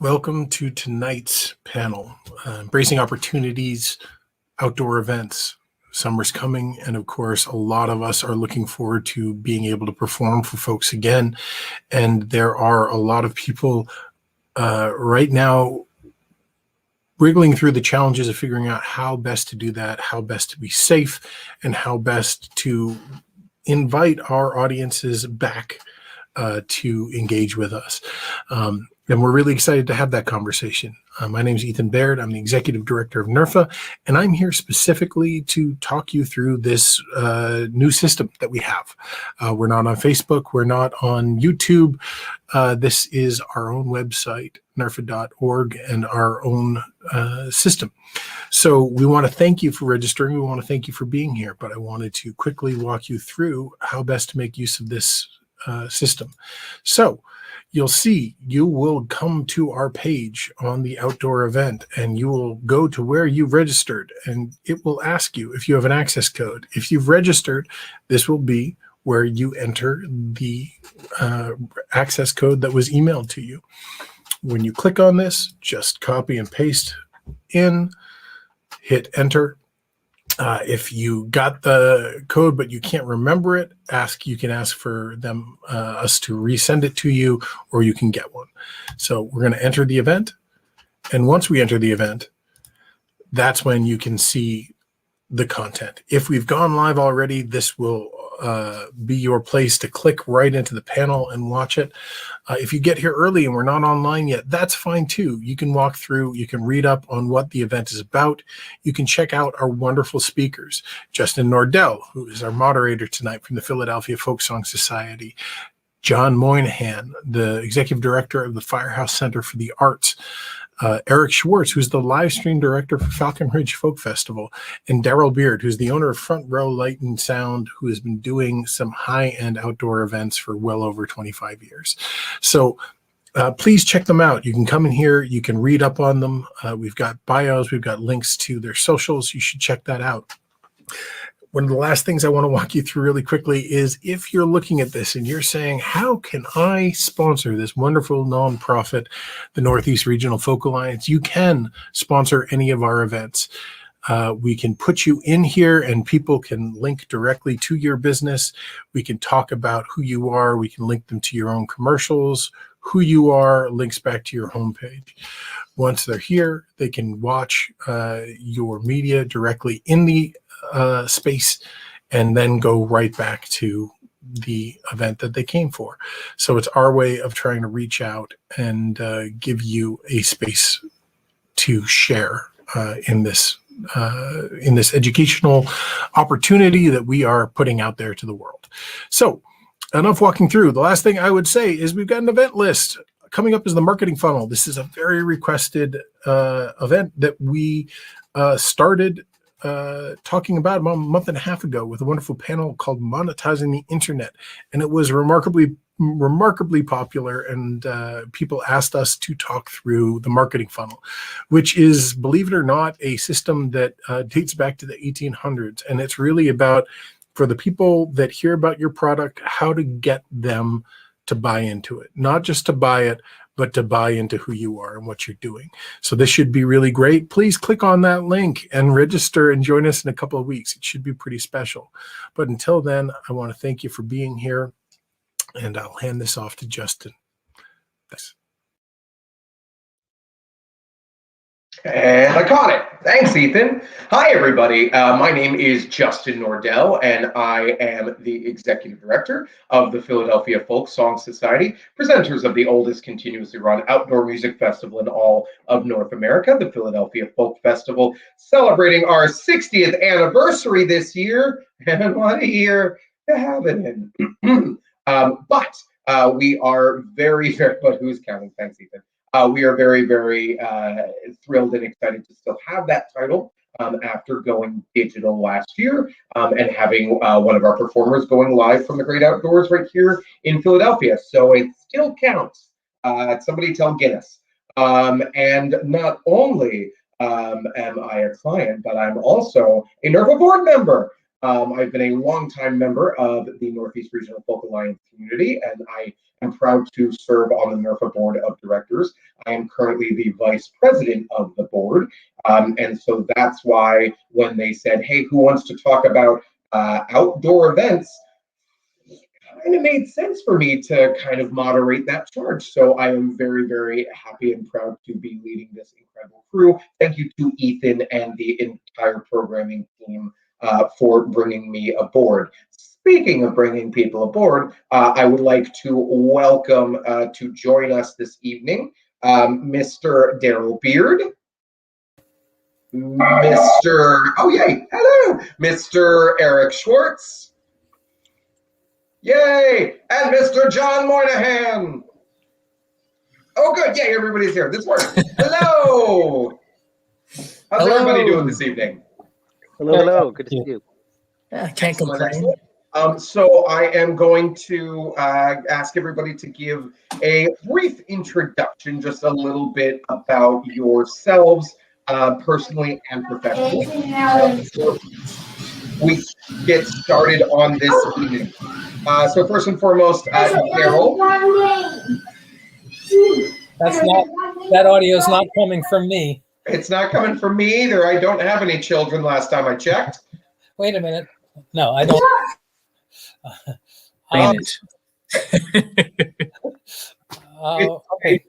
Welcome to tonight's panel, Embracing Opportunities, Outdoor Events. Summer's coming, and of course, a lot of us are looking forward to being able to perform for folks again. And there are a lot of people right now wriggling through the challenges of figuring out how best to do that, how best to be safe, and how best to invite our audiences back to engage with us. And we're really excited to have that conversation. My name is Ethan Baird. I'm the Executive Director of NERFA, and I'm here specifically to talk you through this new system that we have. We're not on Facebook. We're not on YouTube. This is our own website, nerfa.org, and our own system. So we want to thank you for registering. We want to thank you for being here, but I wanted to quickly walk you through how best to make use of this system. So you'll see, you will come to our page on the outdoor event and you will go to where you registered, and it will ask you if you have an access code. If you've registered, this will be where you enter the access code that was emailed to you. When you click on this, just copy and paste in, hit enter. If you got the code but you can't remember it, you can ask for us to resend it to you, or you can get one. So we're going to enter the event, and once we enter the event, that's when you can see the content. If we've gone live already, this will be your place to click right into the panel and watch it. If you get here early and we're not online yet, that's fine too. You can walk through, you can read up on what the event is about. You can check out our wonderful speakers, Justin Nordell, who is our moderator tonight from the Philadelphia Folk Song Society, John Moynihan, the Executive Director of the Firehouse Center for the Arts, Eric Schwartz, who's the live stream director for Falcon Ridge Folk Festival, and Daryl Beard, who's the owner of Front Row Light and Sound, who has been doing some high-end outdoor events for well over 25 years. So please check them out. You can come in here, you can read up on them. We've got bios, we've got links to their socials. You should check that out. One of the last things I want to walk you through really quickly is, if you're looking at this and you're saying, how can I sponsor this wonderful nonprofit, the Northeast Regional Folk Alliance? You can sponsor any of our events. We can put you in here and people can link directly to your business. We can talk about who you are. We can link them to your own commercials. Who you are links back to your homepage. Once they're here, they can watch your media directly in the space and then go right back to the event that they came for. So it's our way of trying to reach out and give you a space to share in this educational opportunity that we are putting out there to the world. So enough walking through. The last thing I would say is we've got an event list. Coming up is the marketing funnel. This is a very requested event that we started talking about a month and a half ago with a wonderful panel called Monetizing the Internet. And it was remarkably popular, and people asked us to talk through the marketing funnel, which is, believe it or not, a system that dates back to the 1800s. And it's really about, for the people that hear about your product, how to get them to buy into it. Not just to buy it, but to buy into who you are and what you're doing. So this should be really great. Please click on that link and register and join us in a couple of weeks. It should be pretty special. But until then, I want to thank you for being here, and I'll hand this off to Justin. Thanks. And I caught it. Thanks, Ethan. Hi, everybody. My name is Justin Nordell, and I am the Executive Director of the Philadelphia Folk Song Society, presenters of the oldest continuously run outdoor music festival in all of North America, the Philadelphia Folk Festival, celebrating our 60th anniversary this year. And what a year to have it in. But we are very, but who's counting? Thanks, Ethan. We are very, very thrilled and excited to still have that title after going digital last year and having one of our performers going live from the great outdoors right here in Philadelphia. So it still counts. Somebody tell Guinness. And not only am I a client, but I'm also a NERFA board member. I've been a longtime member of the Northeast Regional Folk Alliance community, and I am proud to serve on the NERFA Board of Directors. I am currently the Vice President of the board, and so that's why when they said, hey, who wants to talk about outdoor events, kind of made sense for me to kind of moderate that charge. So I am very, very happy and proud to be leading this incredible crew. Thank you to Ethan and the entire programming team for bringing me aboard. Speaking of bringing people aboard, I would like to welcome to join us this evening, Mr. Daryl Beard, Mr. Eric Schwartz, yay, and Mr. John Moynihan. Oh, good, yay, everybody's here. This works. Hello. How's everybody doing this evening? Hello. Good to see you. Yeah, can't complain. So I am going to ask everybody to give a brief introduction, just a little bit about yourselves, personally and professionally. We get started on this evening. So first and foremost, Daryl. That audio is not coming from me. It's not coming from me either. I don't have any children last time I checked. Wait a minute. No, I don't. Okay.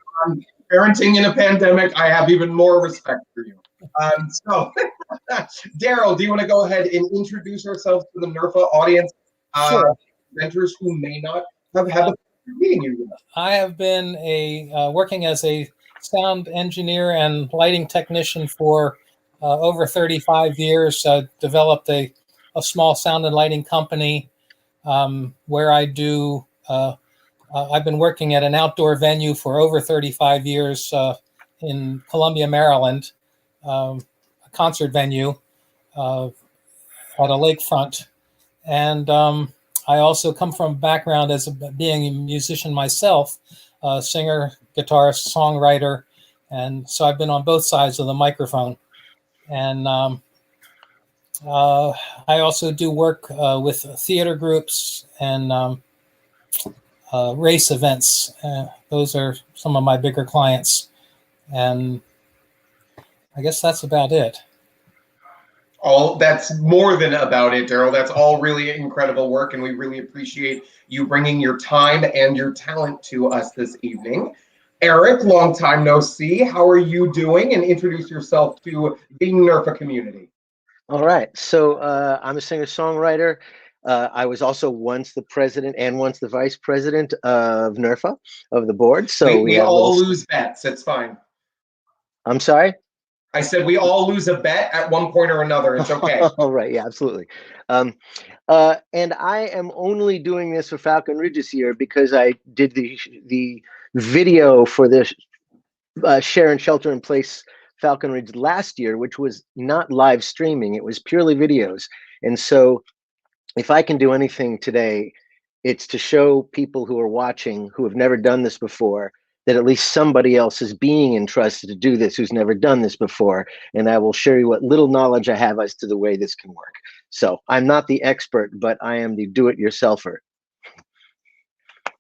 Parenting in a pandemic, I have even more respect for you. So, Daryl, do you want to go ahead and introduce yourself to the NERFA audience? Sure. Presenters who may not have had a meeting you with. I have been working as a sound engineer and lighting technician for over 35 years. Developed a small sound and lighting company where I do. I've been working at an outdoor venue for over 35 years in Columbia, Maryland, a concert venue at a lakefront. And I also come from a background as being a musician myself, singer, guitarist, songwriter. And so I've been on both sides of the microphone. And I also do work with theater groups and race events. Those are some of my bigger clients. And I guess that's about it. That's more than about it, Daryl. That's all really incredible work, and we really appreciate you bringing your time and your talent to us this evening. Eric, long time no see. How are you doing? And introduce yourself to the NERFA community. All right. So I'm a singer-songwriter. I was also once the president and once the vice president of NERFA, of the board. So we all lose bets. It's fine. I'm sorry? I said we all lose a bet at one point or another. It's okay. All right. Yeah, absolutely. And I am only doing this for Falcon Ridge this year because I did the video for this Share and Shelter in Place Falcon Ridge last year, which was not live streaming. It was purely videos. And so if I can do anything today, it's to show people who are watching who have never done this before that at least somebody else is being entrusted to do this who's never done this before. And I will show you what little knowledge I have as to the way this can work. So I'm not the expert, but I am the do-it-yourselfer.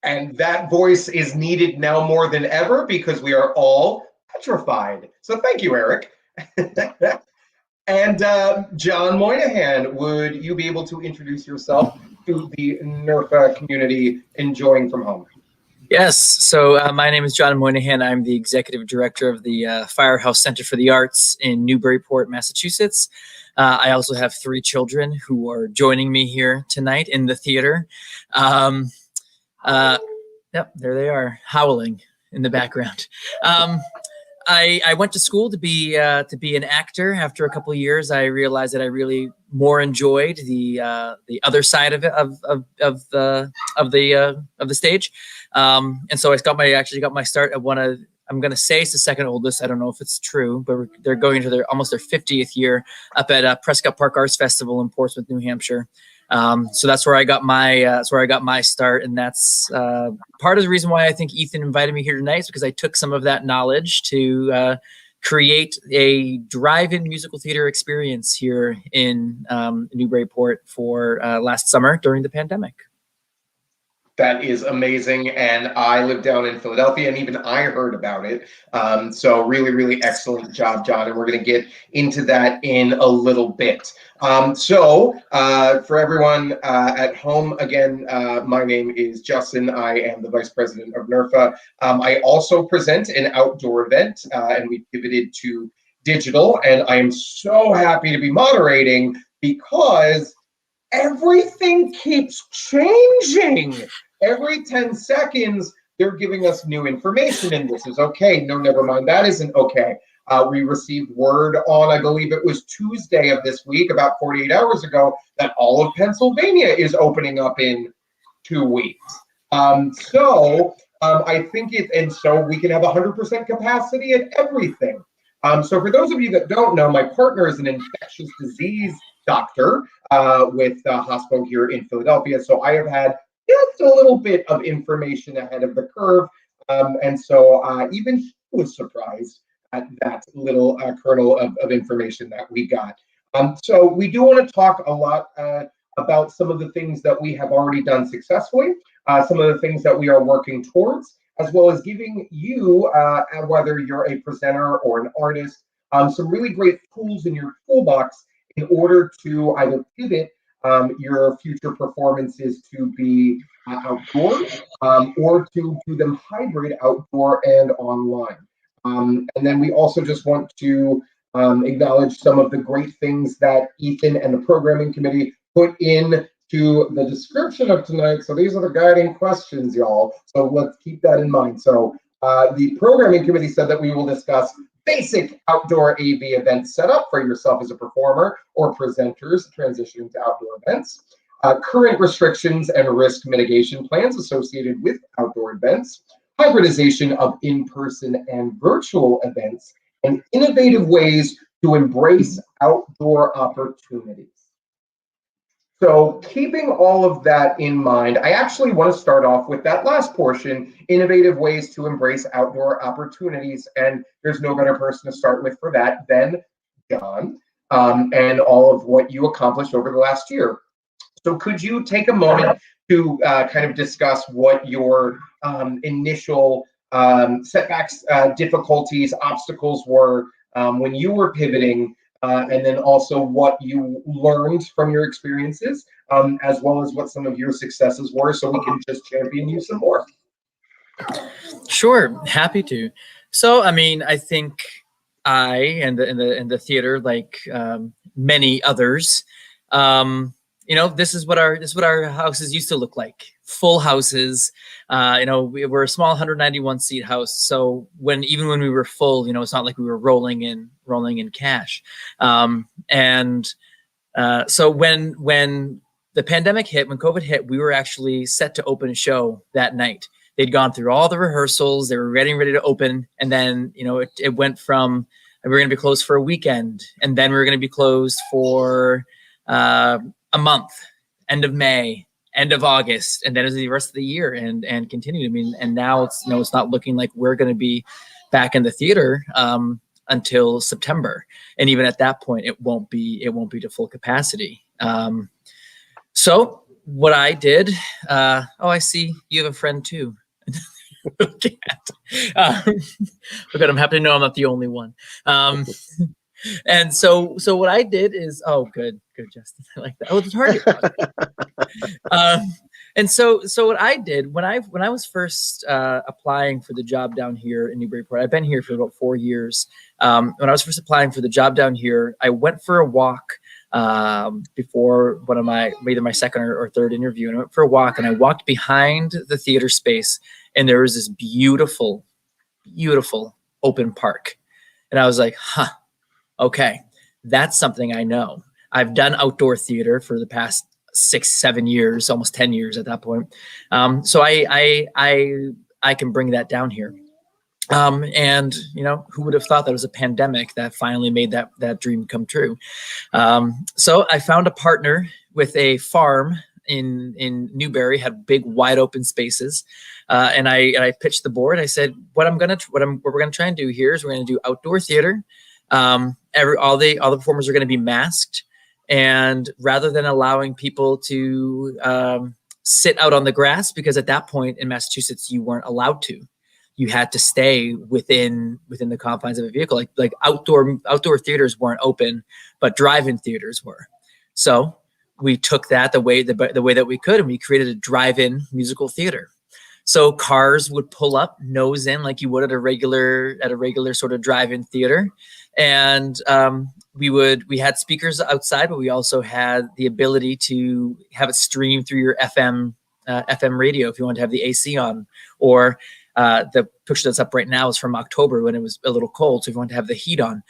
And that voice is needed now more than ever because we are all petrified. So thank you, Eric. And John Moynihan, would you be able to introduce yourself to the NERFA community enjoying from home? Yes, so my name is John Moynihan. I'm the executive director of the Firehouse Center for the Arts in Newburyport, Massachusetts. I also have 3 children who are joining me here tonight in the theater. Yep, there they are, howling in the background. I went to school to be an actor. After a couple of years, I realized that I really more enjoyed the other side of it of the stage, and so I actually got my start at one of, I'm going to say it's the second oldest. I don't know if it's true, but they're going into almost their 50th year up at Prescott Park Arts Festival in Portsmouth, New Hampshire. So that's where I got my start, and that's part of the reason why I think Ethan invited me here tonight, is because I took some of that knowledge to create a drive-in musical theater experience here in Newburyport for last summer during the pandemic. That is amazing, and I live down in Philadelphia, and even I heard about it. So really, really excellent job, John, and we're going to get into that in a little bit. For everyone at home, again, my name is Justin. I am the Vice President of NERFA. I also present an outdoor event, and we pivoted to digital, and I am so happy to be moderating because everything keeps changing. Every 10 seconds, they're giving us new information, and this is okay. No, never mind, that isn't okay. We received word on, I believe it was Tuesday of this week, about 48 hours ago, that all of Pennsylvania is opening up in 2 weeks. I think and so we can have 100% capacity at everything. So for those of you that don't know, my partner is an infectious disease doctor with a hospital here in Philadelphia. So I have had just a little bit of information ahead of the curve. And so even he was surprised at that little kernel of information that we got. So we do want to talk a lot about some of the things that we have already done successfully, some of the things that we are working towards, as well as giving you, whether you're a presenter or an artist, some really great tools in your toolbox in order to either pivot your future performances to be outdoor or to do them hybrid outdoor and online. And then we also just want to acknowledge some of the great things that Ethan and the programming committee put in to the description of tonight. So these are the guiding questions, y'all. So let's keep that in mind. So the programming committee said that we will discuss basic outdoor AV event setup for yourself as a performer or presenters transitioning to outdoor events, current restrictions and risk mitigation plans associated with outdoor events, hybridization of in-person and virtual events, and innovative ways to embrace outdoor opportunities. So keeping all of that in mind, I actually want to start off with that last portion, innovative ways to embrace outdoor opportunities. And there's no better person to start with for that than John and all of what you accomplished over the last year. So could you take a moment to kind of discuss what your initial setbacks, difficulties, obstacles were when you were pivoting, and then also what you learned from your experiences, as well as what some of your successes were, so we can just champion you some more. Sure, happy to. So, I mean, I think I and the theater, like many others, you know, this is what our houses used to look like. Full houses. You know, we were a small 191 seat house. So even when we were full, you know, it's not like we were rolling in cash. So when the pandemic hit, when COVID hit, we were actually set to open a show that night. They'd gone through all the rehearsals. They were ready to open. And then, you know, it went from, we were going to be closed for a weekend, and then we were going to be closed for a month, end of May, end of August, and then as the rest of the year and continue. I mean, and now it's, you know, it's not looking like we're going to be back in the theater until September. And even at that point, it won't be to full capacity. So what I did, I see you have a friend too. Look at, I'm happy to know I'm not the only one. And so what I did is, good, Justin, I like that. Oh, the target. And so what I did when I was first applying for the job down here in Newburyport, I've been here for about 4 years. When I was first applying for the job down here, I went for a walk before one of either my second or third interview, and I went for a walk, and I walked behind the theater space, and there was this beautiful, beautiful open park, and I was like, okay, that's something I know. I've done outdoor theater for the past 6-7 years, almost 10 years at that point. So I can bring that down here. And you know, who would have thought that it was a pandemic that finally made that dream come true? So I found a partner with a farm in Newbury had big wide open spaces, and I pitched the board. I said, what we're gonna try and do here is we're gonna do outdoor theater. All the performers are gonna be masked, and rather than allowing people to sit out on the grass, because at that point in Massachusetts you weren't allowed to. You had to stay within the confines of a vehicle. Like outdoor theaters weren't open, but drive-in theaters were. So we took that the way that we could, and we created a drive-in musical theater. So cars would pull up, nose in, like you would at a regular sort of drive-in theater, and we had speakers outside, but we also had the ability to have it stream through your FM radio if you wanted to have the AC on, or the picture that's up right now is from October when it was a little cold. So if you want to have the heat on,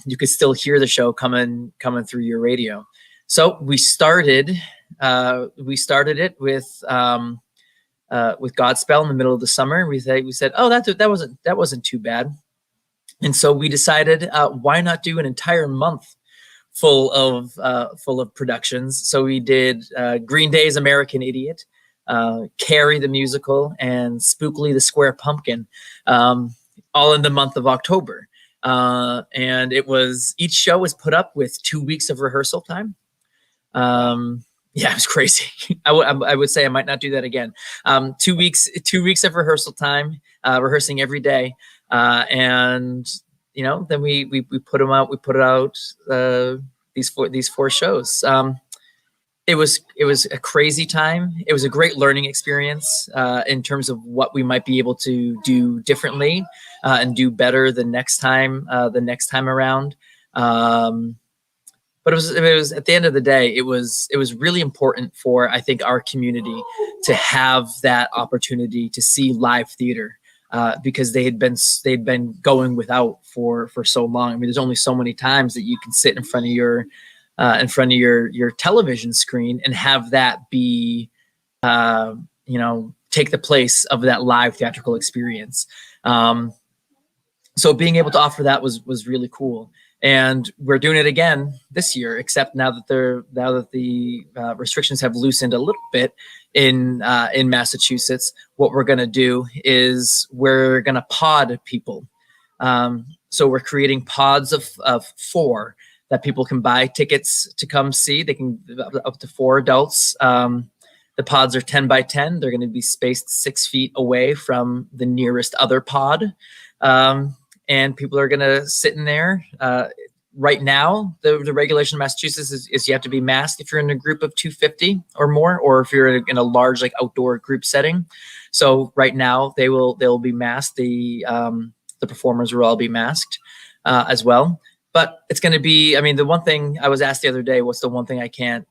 you could still hear the show coming through your radio. So we started it with Godspell in the middle of the summer. We said, oh, that wasn't too bad. And so we decided, why not do an entire month full of productions? So we did Green Day's American Idiot, Carrie the Musical, and Spookily the Square Pumpkin, all in the month of October. And each show was put up with 2 weeks of rehearsal time. Yeah, it was crazy. I would say I might not do that again. 2 weeks of rehearsal time, rehearsing every day. And then we put them out. We put out these four shows. It was a crazy time. It was a great learning experience in terms of what we might be able to do differently and do better the next time around. But it was at the end of the day, it was really important for, I think, our community to have that opportunity to see live theater. Because they'd been going without for so long. I mean, there's only so many times that you can sit in front of your television screen and have that be, take the place of that live theatrical experience. So being able to offer that was really cool. And we're doing it again this year, except now that the restrictions have loosened a little bit in Massachusetts. What we're going to do is we're going to pod people. So we're creating pods of 4 that people can buy tickets to come see. They can up to 4 adults. The pods are 10 by 10. They're going to be spaced 6 feet away from the nearest other pod. And people are going to sit in there. Right now, the regulation in Massachusetts is you have to be masked if you're in a group of 250 or more, or if you're in a large like outdoor group setting. So right now they'll be masked. The performers will all be masked as well. But it's going to be. I mean, the one thing I was asked the other day, what's the one thing I can't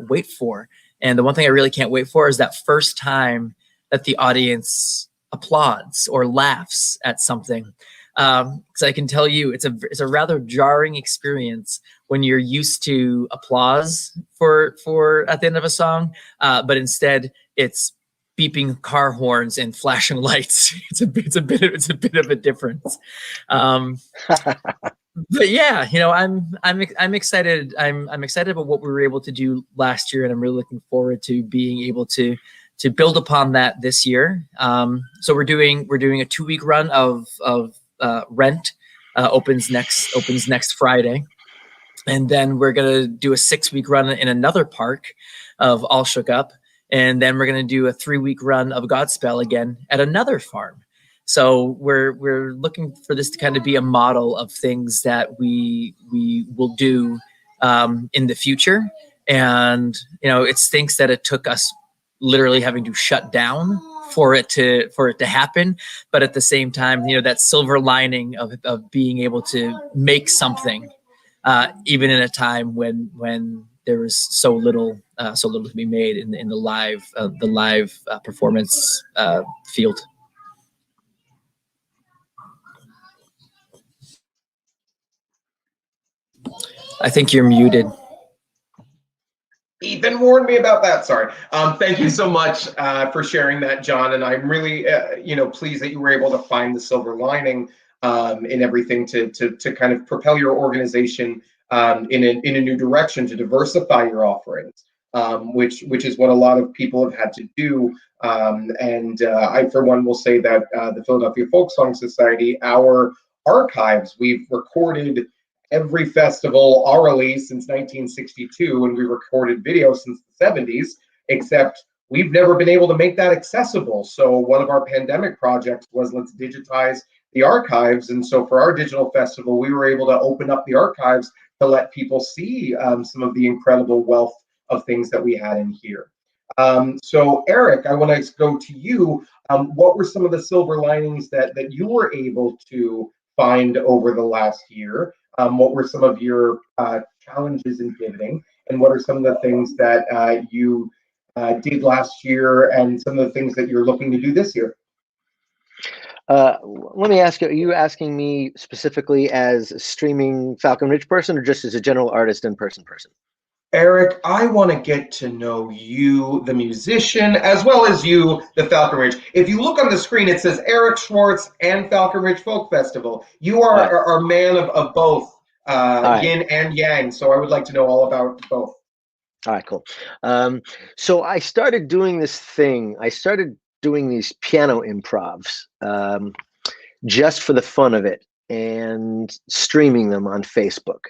wait for? And the one thing I really can't wait for is that first time that the audience applauds or laughs at something. Because I can tell you, it's a rather jarring experience when you're used to applause for at the end of a song, but instead it's beeping car horns and flashing lights. It's a bit of a difference. But yeah, I'm excited. I'm excited about what we were able to do last year, and I'm really looking forward to being able to build upon that this year. So we're doing a 2-week run of Rent, opens next Friday, and then we're gonna do a 6-week run in another park of All Shook Up, and then we're gonna do a 3-week run of Godspell again at another farm. So we're looking for this to kind of be a model of things that we will do in the future. And it stinks that it took us literally having to shut down for it to happen, but at the same time, that silver lining of being able to make something, even in a time when there was so little to be made in the live performance field. I think you're muted. Ethan warned me about that. Sorry. Thank you so much for sharing that, John. And I'm really, pleased that you were able to find the silver lining in everything to kind of propel your organization in a new direction, to diversify your offerings. which is what a lot of people have had to do. I, for one, will say that the Philadelphia Folk Song Society, our archives, we've recorded every festival orally since 1962, and we recorded video since the 70s, except we've never been able to make that accessible. So one of our pandemic projects was, let's digitize the archives. And so for our digital festival, we were able to open up the archives to let people see some of the incredible wealth of things that we had in here. So Eric, I want to go to you. What were some of the silver linings that you were able to find over the last year? What were some of your challenges in pivoting? And what are some of the things that you did last year and some of the things that you're looking to do this year? Let me ask you, are you asking me specifically as a streaming Falcon Ridge person or just as a general artist and person? Eric, I want to get to know you, the musician, as well as you, the Falcon Ridge. If you look on the screen, it says Eric Schwartz and Falcon Ridge Folk Festival. You are a man of both, yin and yang, so I would like to know all about both. All right, cool. So I started doing this thing. I started doing these piano improvs just for the fun of it and streaming them on Facebook.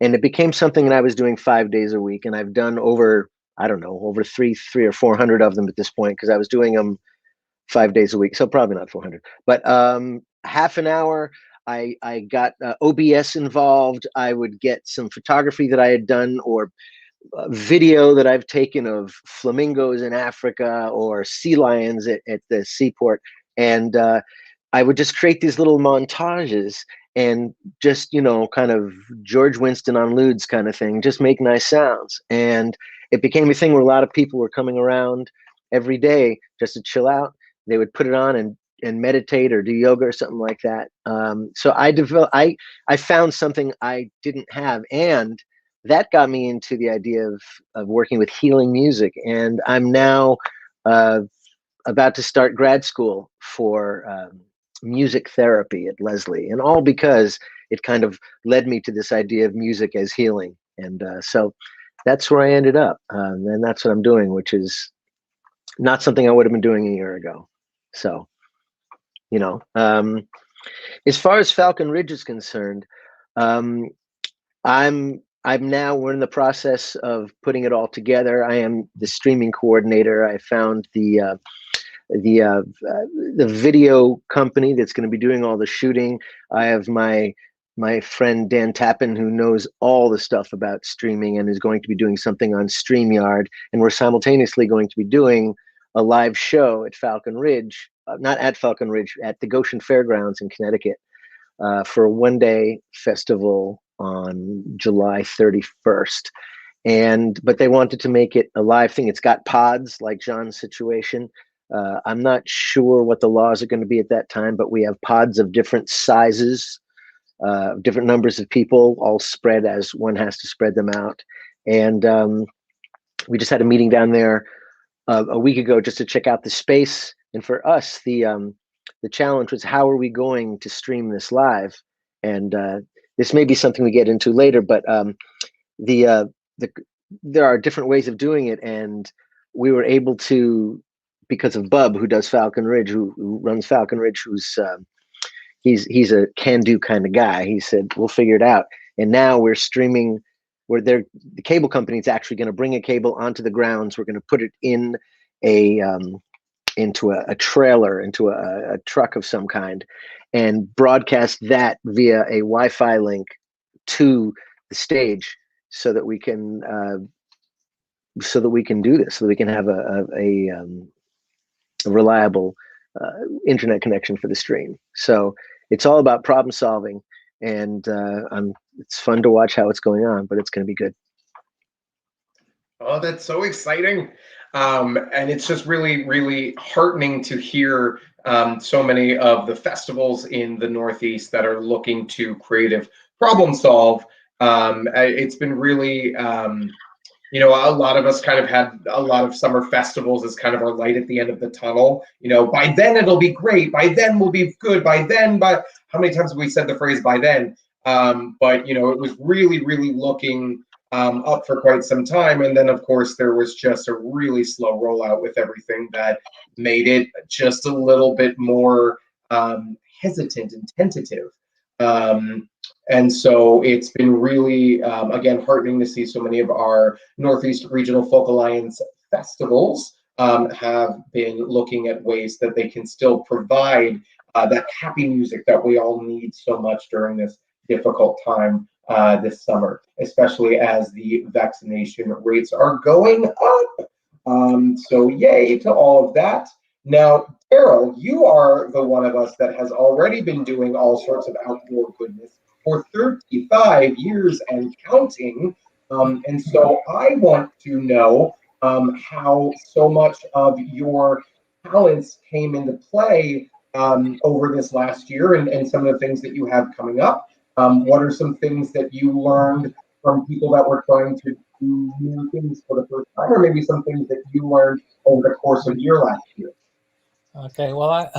And it became something that I was doing 5 days a week. And I've done over, I don't know, over three or 400 of them at this point, because I was doing them 5 days a week. So probably not 400, but half an hour. I got OBS involved. I would get some photography that I had done or video that I've taken of flamingos in Africa or sea lions at the seaport. And I would just create these little montages and just, you know, kind of George Winston on Ludes kind of thing, just make nice sounds. And it became a thing where a lot of people were coming around every day just to chill out. They would put it on and meditate or do yoga or something like that. So I found something I didn't have, and that got me into the idea of working with healing music. And I'm now about to start grad school for music therapy at Lesley, and all because it kind of led me to this idea of music as healing. And so that's where I ended up. And that's what I'm doing, which is not something I would have been doing a year ago. So, you know, as far as Falcon Ridge is concerned, we're in the process of putting it all together. I am the streaming coordinator. I found the video company that's going to be doing all the shooting. I have my friend Dan Tappan, who knows all the stuff about streaming and is going to be doing something on StreamYard. And we're simultaneously going to be doing a live show at Falcon Ridge, not at Falcon Ridge, at the Goshen Fairgrounds in Connecticut for a one-day festival on July 31st. But they wanted to make it a live thing. It's got pods like John's situation. I'm not sure what the laws are going to be at that time, but we have pods of different sizes, different numbers of people, all spread as one has to spread them out. And we just had a meeting down there a week ago just to check out the space. And for us, the challenge was, how are we going to stream this live? And this may be something we get into later, but there are different ways of doing it. And we were able to, because of Bub, who does Falcon Ridge, who runs Falcon Ridge, he's a can-do kind of guy. He said, we'll figure it out. And now we're streaming, the cable company is actually going to bring a cable onto the grounds. We're going to put it in into a trailer, into a truck of some kind, and broadcast that via a Wi-Fi link to the stage, so that we can do this, so that we can have a reliable internet connection for the stream. So it's all about problem solving, and it's fun to watch how it's going on, but it's going to be good. Oh, that's so exciting. And it's just really, really heartening to hear so many of the festivals in the Northeast that are looking to creative problem solve. It's been really, you know, a lot of us kind of had a lot of summer festivals as kind of our light at the end of the tunnel. You know, by then it'll be great. By then we'll be good. By how many times have we said the phrase by then? But, you know, it was really, really looking up for quite some time. And then, of course, there was just a really slow rollout with everything that made it just a little bit more hesitant and tentative. And so it's been really, again, heartening to see so many of our Northeast Regional Folk Alliance festivals have been looking at ways that they can still provide that happy music that we all need so much during this difficult time this summer, especially as the vaccination rates are going up. So yay to all of that. Now, Daryl, you are the one of us that has already been doing all sorts of outdoor goodness for 35 years and counting. And so I want to know how so much of your talents came into play over this last year, and some of the things that you have coming up. What are some things that you learned from people that were trying to do new things for the first time, or maybe some things that you learned over the course of your last year? Okay, well,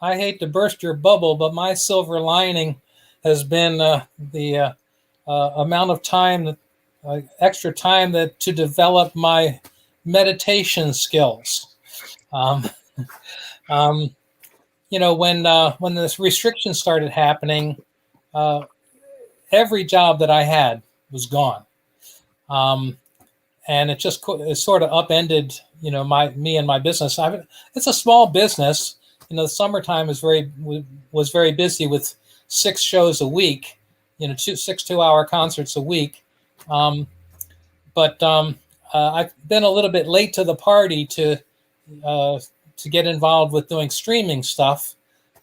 I hate to burst your bubble, but my silver lining has been the amount of time, extra time that to develop my meditation skills. You know, when this restriction started happening, every job that I had was gone, and it sort of upended, you know, me and my business. It's a small business. You know, the summertime was very busy with 6 shows a week. You know, 6 2-hour concerts a week. But I've been a little bit late to the party to get involved with doing streaming stuff.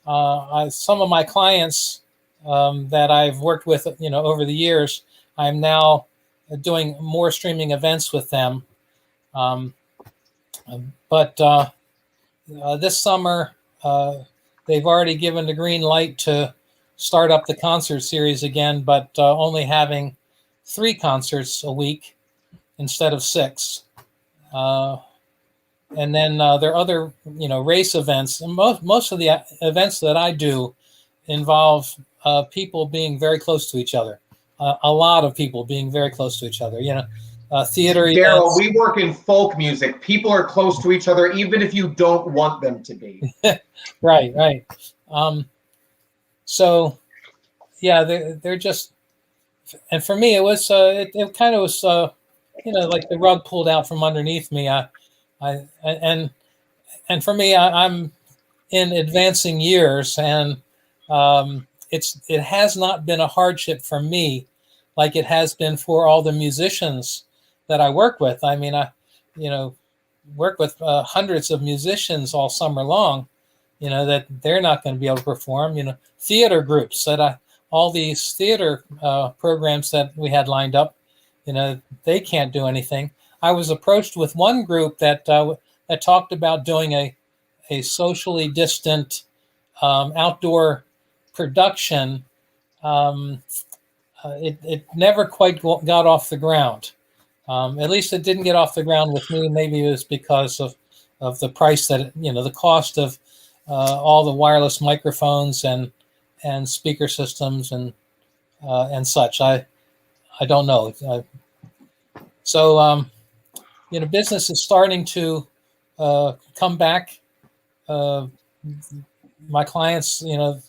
Some of my clients that I've worked with, you know, over the years, I'm now doing more streaming events with them. But this summer, they've already given the green light to start up the concert series again, but only having 3 concerts a week instead of 6. And then there are other, you know, race events. And most of the events that I do involve people being very close to each other. A lot of people being very close to each other. You know, theater Daryl, events. we work in folk music. People are close to each other, even if you don't want them to be. Right. So, yeah, they're just, and for me, it was it kind of was, you know, like the rug pulled out from underneath me. And for me, I'm in advancing years, and it has not been a hardship for me like it has been for all the musicians that I work with. I mean, I work with hundreds of musicians all summer long, you know, that they're not going to be able to perform. You know, theater groups all these theater programs that we had lined up, you know, they can't do anything. I was approached with one group that talked about doing a socially distant outdoor production. It never quite got off the ground. At least it didn't get off the ground with me. Maybe it was because of the price that, you know, the cost of all the wireless microphones and speaker systems and such. I don't know. So you know, business is starting to come back. My clients, you know,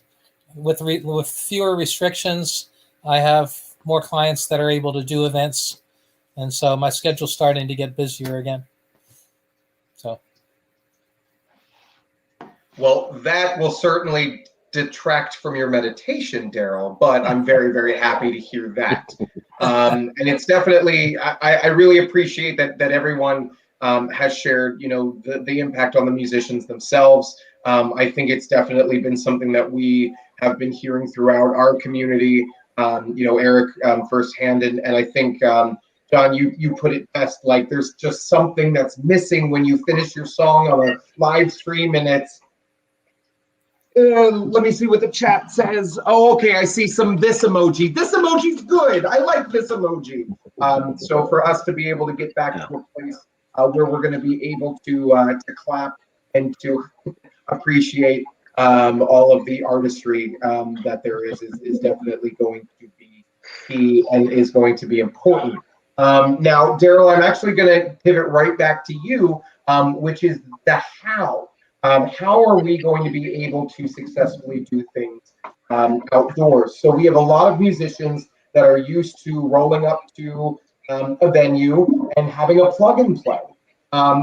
with fewer restrictions, I have more clients that are able to do events, and so my schedule's starting to get busier again. So, well, that will certainly detract from your meditation, Daryl, but I'm very, very happy to hear that. And it's definitely, I really appreciate that everyone has shared, you know, the impact on the musicians themselves. I think it's definitely been something that we have been hearing throughout our community, you know, Eric firsthand. And I think, John, you put it best, like there's just something that's missing when you finish your song on a live stream, and it's, let me see what the chat says. Oh, okay, I see this emoji. This emoji's good. I like this emoji. So for us to be able to get back to a place where we're going to be able to clap and to appreciate all of the artistry that there is definitely going to be key and is going to be important. Now, Daryl, I'm actually going to pivot right back to you, which is the how. How are we going to be able to successfully do things outdoors? So we have a lot of musicians that are used to rolling up to a venue and having a plug and play.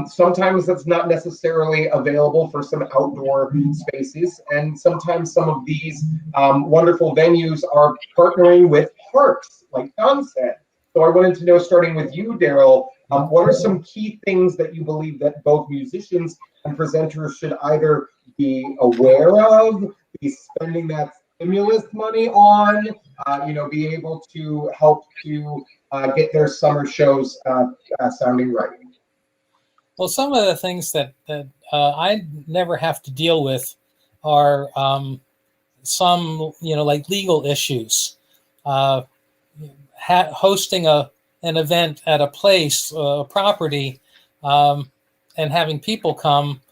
Sometimes that's not necessarily available for some outdoor spaces, and sometimes some of these wonderful venues are partnering with parks, like Don said. So I wanted to know, starting with you, Daryl, what are some key things that you believe that both musicians and presenters should either be aware of, be spending that stimulus money on, be able to help to get their summer shows sounding right? Well, some of the things that I never have to deal with are some, like legal issues. Hosting an event at a place, a property, and having people come,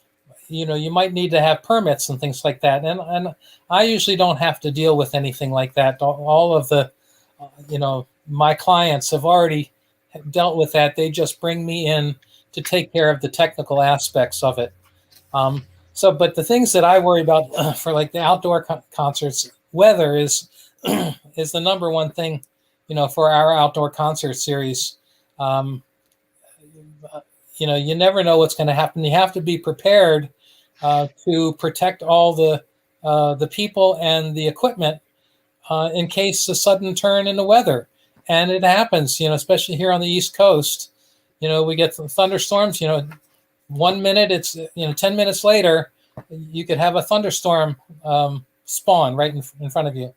you might need to have permits and things like that. And I usually don't have to deal with anything like that. All of the, my clients have already dealt with that. They just bring me in to take care of the technical aspects of it. But the things that I worry about for like the outdoor concerts, weather is is the number one thing, for our outdoor concert series. You never know what's going to happen. You have to be prepared to protect all the people and the equipment in case a sudden turn in the weather. And it happens, especially here on the East Coast. We get some thunderstorms, 1 minute, it's, 10 minutes later, you could have a thunderstorm spawn right in front of you.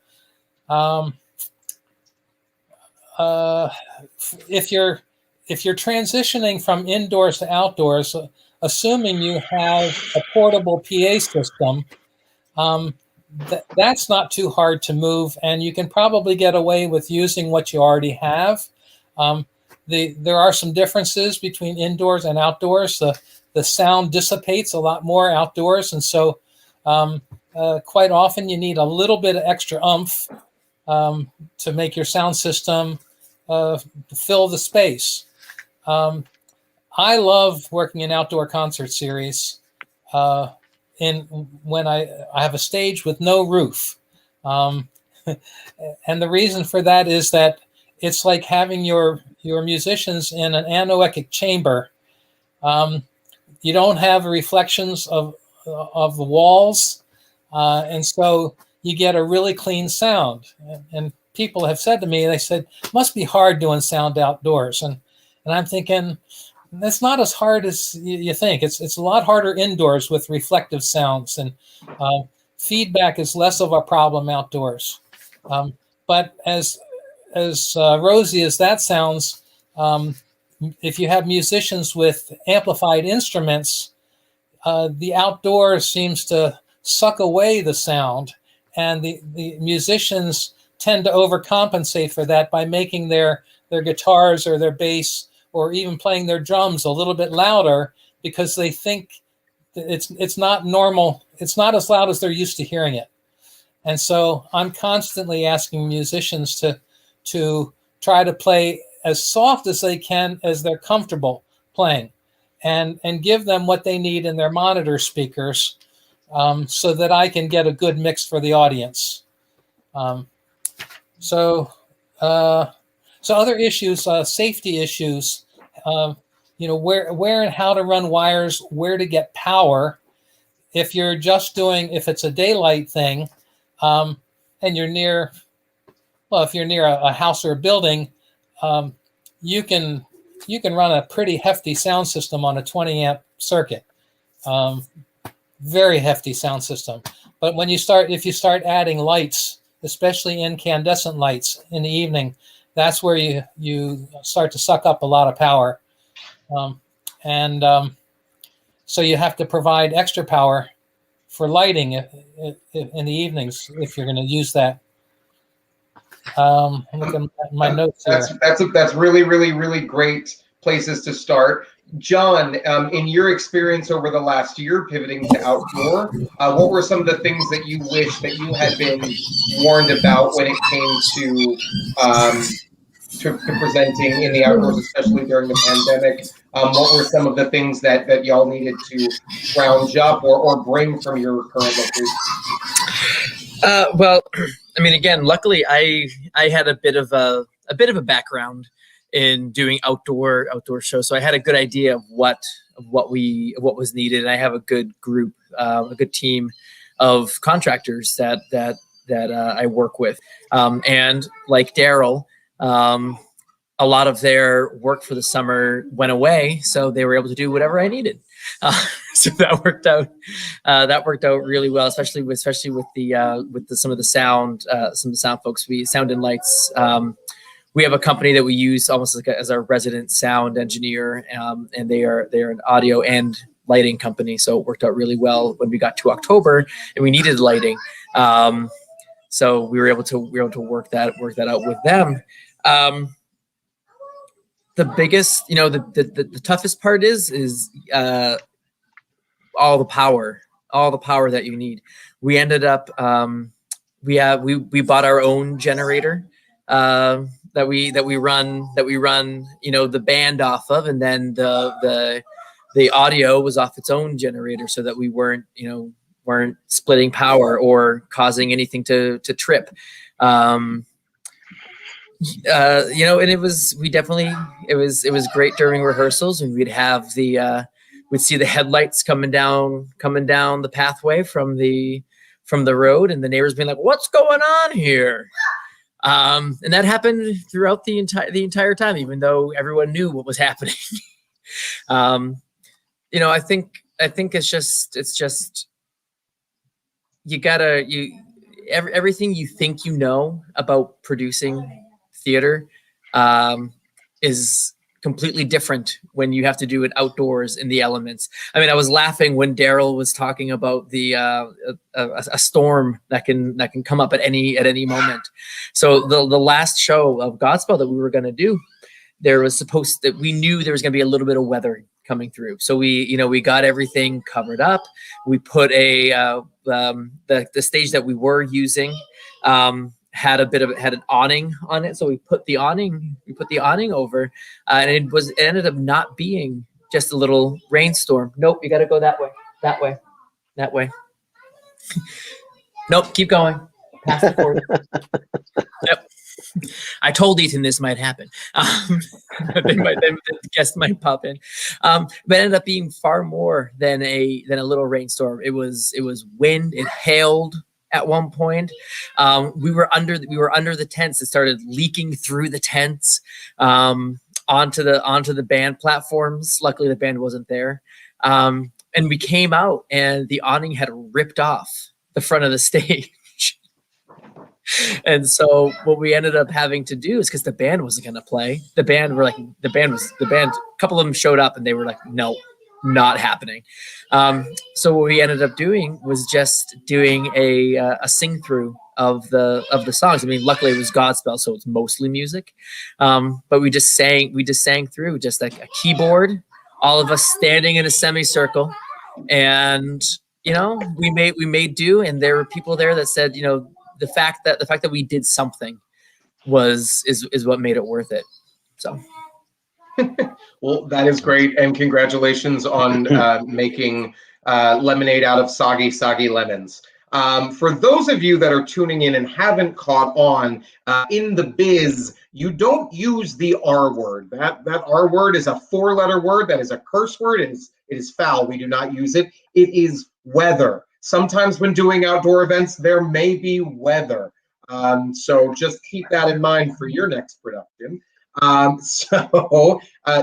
If you're transitioning from indoors to outdoors, assuming you have a portable PA system, that's not too hard to move, and you can probably get away with using what you already have. There are some differences between indoors and outdoors. The sound dissipates a lot more outdoors, and so quite often you need a little bit of extra oomph to make your sound system fill the space. I love working in outdoor concert series when I have a stage with no roof. And the reason for that is that it's like having your musicians in an anechoic chamber. You don't have reflections of the walls, and so you get a really clean sound. And people have said to me, they said, it must be hard doing sound outdoors. And I'm thinking, that's not as hard as you think. It's a lot harder indoors with reflective sounds, and feedback is less of a problem outdoors. But as rosy as that sounds, if you have musicians with amplified instruments, the outdoors seems to suck away the sound, and the musicians tend to overcompensate for that by making their guitars or their bass or even playing their drums a little bit louder, because they think that it's not normal. It's not as loud as they're used to hearing it. And so I'm constantly asking musicians to try to play as soft as they can, as they're comfortable playing, and give them what they need in their monitor speakers, so that I can get a good mix for the audience. So other issues, safety issues, where and how to run wires, where to get power. If it's a daylight thing, and you're near, if you're near a house or a building, you can run a pretty hefty sound system on a 20 amp circuit. Very hefty sound system. But if you start adding lights, especially incandescent lights in the evening, that's where you start to suck up a lot of power. So you have to provide extra power for lighting in the evenings if you're going to use that. Look at my notes here. That's really, really, really great places to start. John, in your experience over the last year pivoting to outdoor, what were some of the things that you wish that you had been warned about when it came to presenting in the outdoors, especially during the pandemic? What were some of the things that y'all needed to round up or bring from your current location? Well, I mean, again, luckily I had a bit of a background in doing outdoor shows, so I had a good idea of what was needed. And I have a good group, a good team of contractors that I work with, and like Daryl, a lot of their work for the summer went away, so they were able to do whatever I needed. So that worked out. That worked out really well, especially with some of the sound folks. Sound and lights. We have a company that we use almost like as our resident sound engineer, and they're an audio and lighting company. So it worked out really well when we got to October and we needed lighting. So we were able to work that out with them. The biggest, the toughest part is all the power that you need. We ended up, we bought our own generator that we run, the band off of, and then the audio was off its own generator, so that we weren't splitting power or causing anything to trip. And it was great during rehearsals, and we'd see the headlights coming down the pathway from the road, and the neighbors being like, "What's going on here?" And that happened throughout the entire time, even though everyone knew what was happening. I think it's just everything you think you know about producing theater is completely different when you have to do it outdoors in the elements. I mean, I was laughing when Daryl was talking about the a storm that can come up at any moment. So the last show of Godspell that we were going to do, we knew there was going to be a little bit of weather coming through. So we got everything covered up. We put the stage that we were using had an awning on it, so we put the awning over, and it ended up not being just a little rainstorm. Nope, you got to go that way. Nope, keep going. Pass the cord. Yep. I told Ethan this might happen. The guest might pop in, but it ended up being far more than a little rainstorm. It was wind. It hailed. At one point, we were under the tents. It started leaking through the tents onto the band platforms. Luckily, the band wasn't there, and we came out, and the awning had ripped off the front of the stage. And so what we ended up having to do is, because the band wasn't going to play, a couple of them showed up and they were like, no, not happening. So what we ended up doing was just doing a sing through of the songs. I mean, luckily it was Godspell, so it's mostly music. But we just sang through just like a keyboard, all of us standing in a semicircle, and we made do. And there were people there that said, the fact that we did something is what made it worth it. So. Well, that is great, and congratulations on making lemonade out of soggy lemons. For those of you that are tuning in and haven't caught on, in the biz, you don't use the R word. That R word is a 4-letter word. That is a curse word. It is foul. We do not use it. It is weather. Sometimes when doing outdoor events, there may be weather. So just keep that in mind for your next production.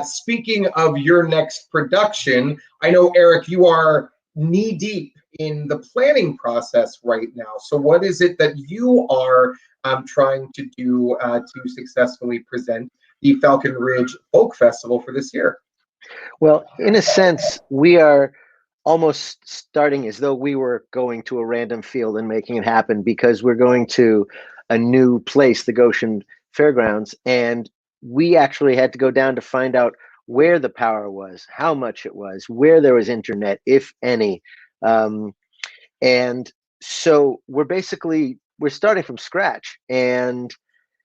Speaking of your next production, I know, Eric, you are knee deep in the planning process right now. So what is it that you are trying to do to successfully present the Falcon Ridge Folk Festival for this year? Well, in a sense, we are almost starting as though we were going to a random field and making it happen, because we're going to a new place, the Goshen Fairgrounds, and we actually had to go down to find out where the power was, how much it was, where there was internet, if any. And so we're starting from scratch. And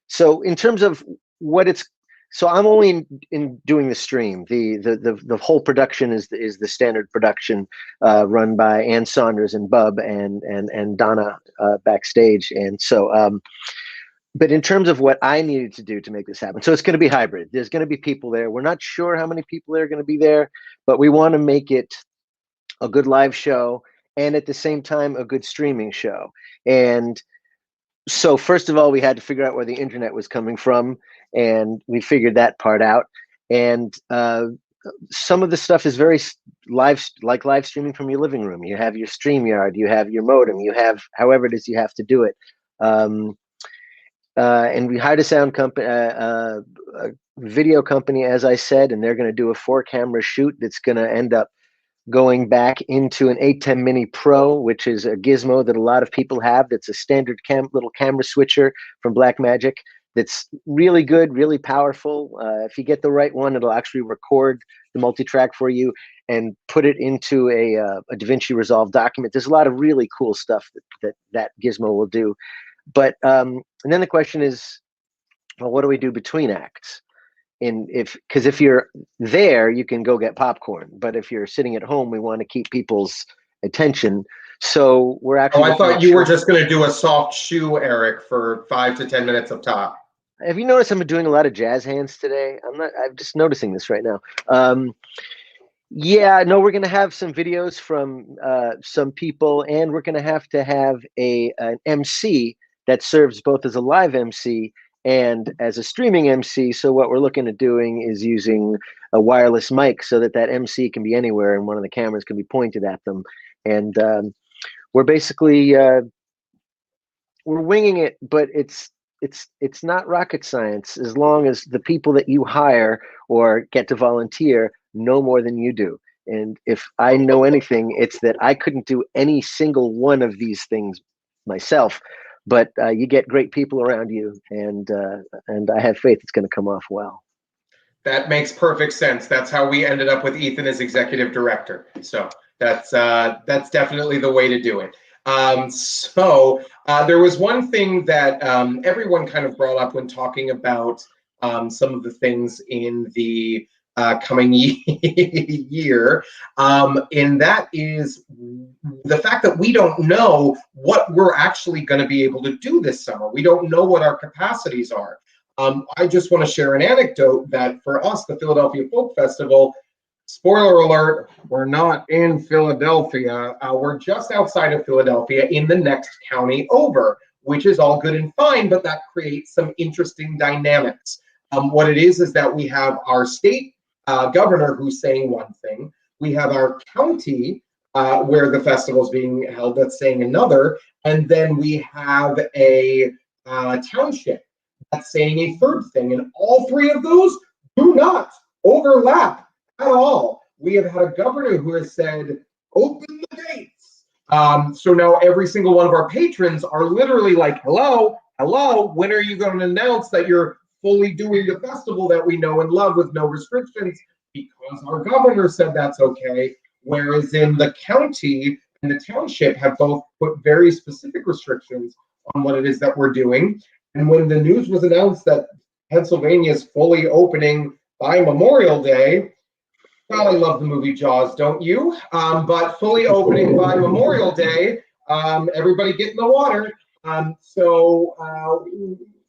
so in terms of what it's so I'm only in doing the stream. The whole production is the standard production run by Ann Saunders and Bub and Donna backstage. And so but in terms of what I needed to do to make this happen, so it's going to be hybrid. There's going to be people there. We're not sure how many people are going to be there, but we want to make it a good live show and at the same time a good streaming show. And so first of all, we had to figure out where the internet was coming from, and we figured that part out. And some of the stuff is very live streaming from your living room. You have your StreamYard, you have your modem, you have however it is you have to do it. And we hired a sound company, a video company, as I said, and they're going to do a 4-camera shoot that's going to end up going back into an 810 Mini Pro, which is a gizmo that a lot of people have. That's a standard little camera switcher from Blackmagic. That's really good, really powerful. If you get the right one, it'll actually record the multi-track for you and put it into a DaVinci Resolve document. There's a lot of really cool stuff that gizmo will do. But and then the question is, well, what do we do between acts? Because if you're there, you can go get popcorn. But if you're sitting at home, we want to keep people's attention. So we're actually. Oh, I thought you were just going to do a soft shoe, Eric, for 5 to 10 minutes up top. Have you noticed I'm doing a lot of jazz hands today? I'm just noticing this right now. Yeah, no, we're going to have some videos from some people, and we're going to have an MC that serves both as a live MC and as a streaming MC. So what we're looking at doing is using a wireless mic so that MC can be anywhere and one of the cameras can be pointed at them. And we're basically we're winging it, but it's not rocket science as long as the people that you hire or get to volunteer know more than you do. And if I know anything, it's that I couldn't do any single one of these things myself. But you get great people around you, and I have faith it's going to come off well. That makes perfect sense. That's how we ended up with Ethan as executive director. So that's definitely the way to do it. So there was one thing that everyone kind of brought up when talking about some of the things in the coming year, and that is the fact that we don't know what we're actually going to be able to do this summer. We don't know what our capacities are. I just want to share an anecdote that for us, the Philadelphia Folk Festival, spoiler alert, we're not in Philadelphia. We're just outside of Philadelphia in the next county over, which is all good and fine, but that creates some interesting dynamics. What it is that we have our state governor who's saying one thing. We have our county where the festival is being held that's saying another. And then we have a township that's saying a third thing. And all three of those do not overlap at all. We have had a governor who has said, open the gates. So now every single one of our patrons are literally like, hello, when are you going to announce that you're fully doing the festival that we know and love with no restrictions? Because our governor said that's okay. Whereas in the county and the township have both put very specific restrictions on what it is that we're doing. And when the news was announced that Pennsylvania is fully opening by Memorial Day, God, I love the movie Jaws, don't you? But fully opening by Memorial Day, everybody get in the water. So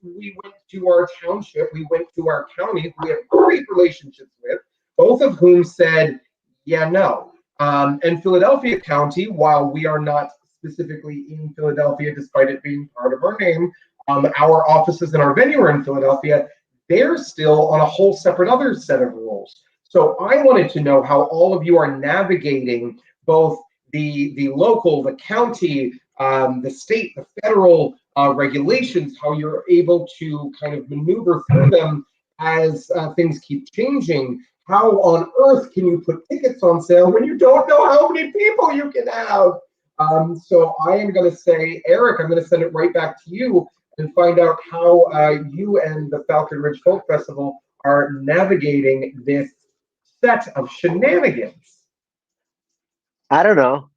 we went to our township, we went to our county, we have great relationships with, both of whom said, yeah, no. And Philadelphia County, while we are not specifically in Philadelphia, despite it being part of our name, our offices and our venue are in Philadelphia, they're still on a whole separate other set of rules. So I wanted to know how all of you are navigating both the local, the county, the state, the federal regulations, how you're able to kind of maneuver through them as things keep changing. How on earth can you put tickets on sale when you don't know how many people you can have? So I am going to say, Eric, I'm going to send it right back to you and find out how you and the Falcon Ridge Folk Festival are navigating this set of shenanigans. I don't know.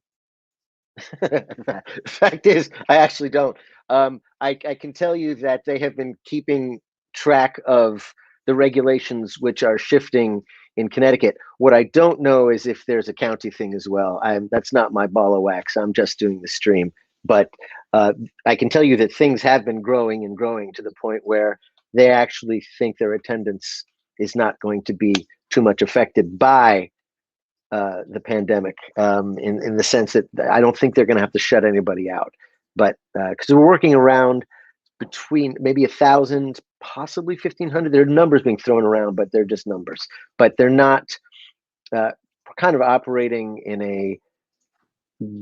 Fact is, I actually don't. I can tell you that they have been keeping track of the regulations which are shifting in Connecticut. What I don't know is if there's a county thing as well. That's not my ball of wax. I'm just doing the stream. But I can tell you that things have been growing and growing to the point where they actually think their attendance is not going to be too much affected by the pandemic, in the sense that I don't think they're going to have to shut anybody out. But because we're working around between maybe 1,000, possibly 1,500. There are numbers being thrown around, but they're just numbers. But they're not kind of operating in a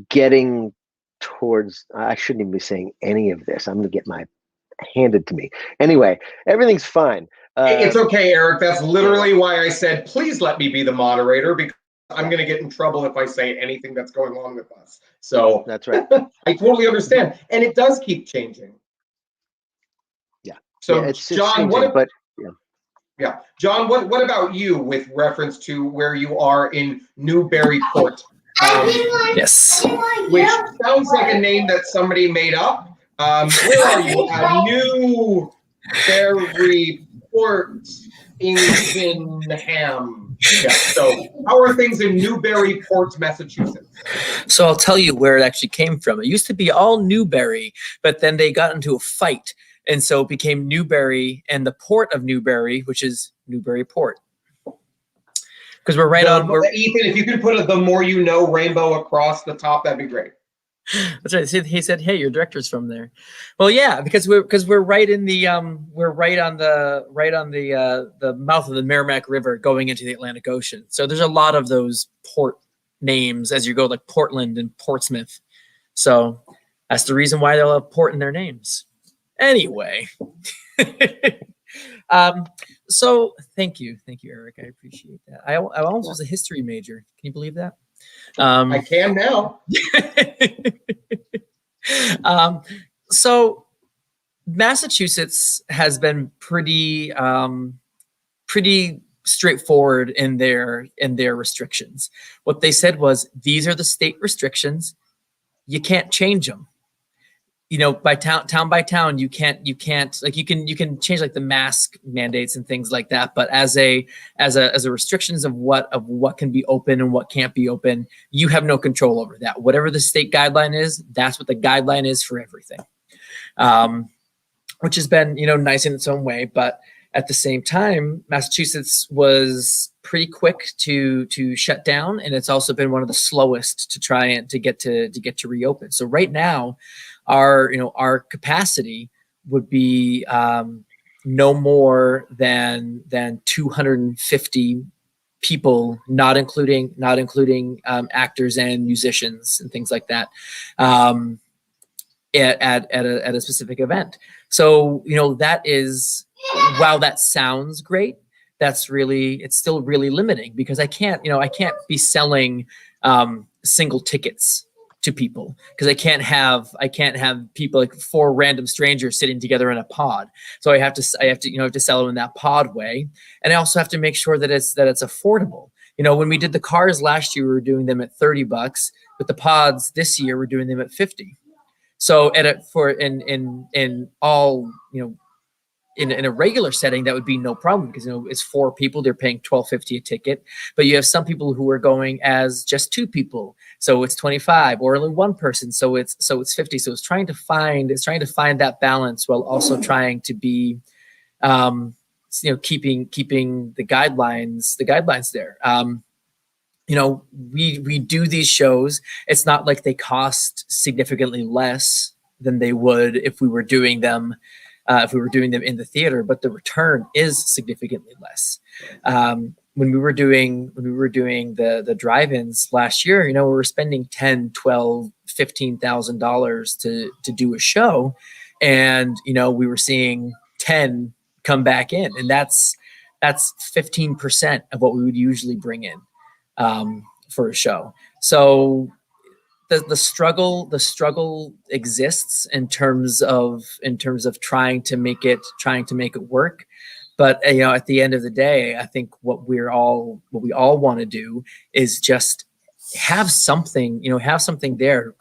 getting towards. I shouldn't even be saying any of this. I'm going to get my handed to me. Anyway, everything's fine. It's okay, Eric. That's literally why I said, please let me be the moderator, because I'm going to get in trouble if I say anything that's going on with us. So that's right. I totally understand. And it does keep changing. Yeah. So yeah, it's John, changing, yeah. John, what about you with reference to where you are in Newburyport? Yes. Which sounds like a name that somebody made up. Where are you? Newburyport, England. Yeah. So how are things in Newburyport, Massachusetts? So I'll tell you where it actually came from. It used to be all Newbury, but then they got into a fight. And so it became Newbury and the port of Newbury, which is Newburyport. Because we're right on. Ethan, if you could put the more you know rainbow across the top, that'd be great. That's right. He said, "Hey, your director's from there." Well, yeah, because we're right in the we're right on the mouth of the Merrimack River going into the Atlantic Ocean. So there's a lot of those port names as you go, like Portland and Portsmouth. So that's the reason why they'll have port in their names. Anyway, so thank you, Eric. I appreciate that. I almost was a history major. Can you believe that? I can now. So Massachusetts has been pretty straightforward in their restrictions. What they said was, these are the state restrictions. You can't change them. You know, by town by town, you can't like you can change like the mask mandates and things like that. But as a restrictions of what can be open and what can't be open, you have no control over that. Whatever the state guideline is, that's what the guideline is for everything. Which has been, nice in its own way. But at the same time, Massachusetts was pretty quick to shut down, and it's also been one of the slowest to try and to get to reopen. So right now, our capacity would be no more than 250 people, not including actors and musicians and things like that, at a specific event. So that is, while that sounds great, it's still really limiting, because I can't be selling single tickets to people, because I can't have people, like 4 random strangers sitting together in a pod. So I have to sell them in that pod way, and I also have to make sure that it's affordable. When we did the cars last year, we were doing them at $30, but the pods this year we're doing them at $50. So in a regular setting, that would be no problem, because it's 4 people, they're paying $12.50 a ticket. But you have some people who are going as just 2 people, so it's $25, or only 1 person, so it's $50. So it's trying to find that balance, while also trying to be keeping the guidelines there. We do these shows. It's not like they cost significantly less than they would if we were doing them in the theater, but the return is significantly less. When we were doing the drive-ins last year, we were spending $10,000, $12,000, $15,000 to do a show, and we were seeing 10 come back in, and that's 15% of what we would usually bring in for a show. So the struggle exists in terms of trying to make it work. But at the end of the day, I think what we all want to do is just have something there.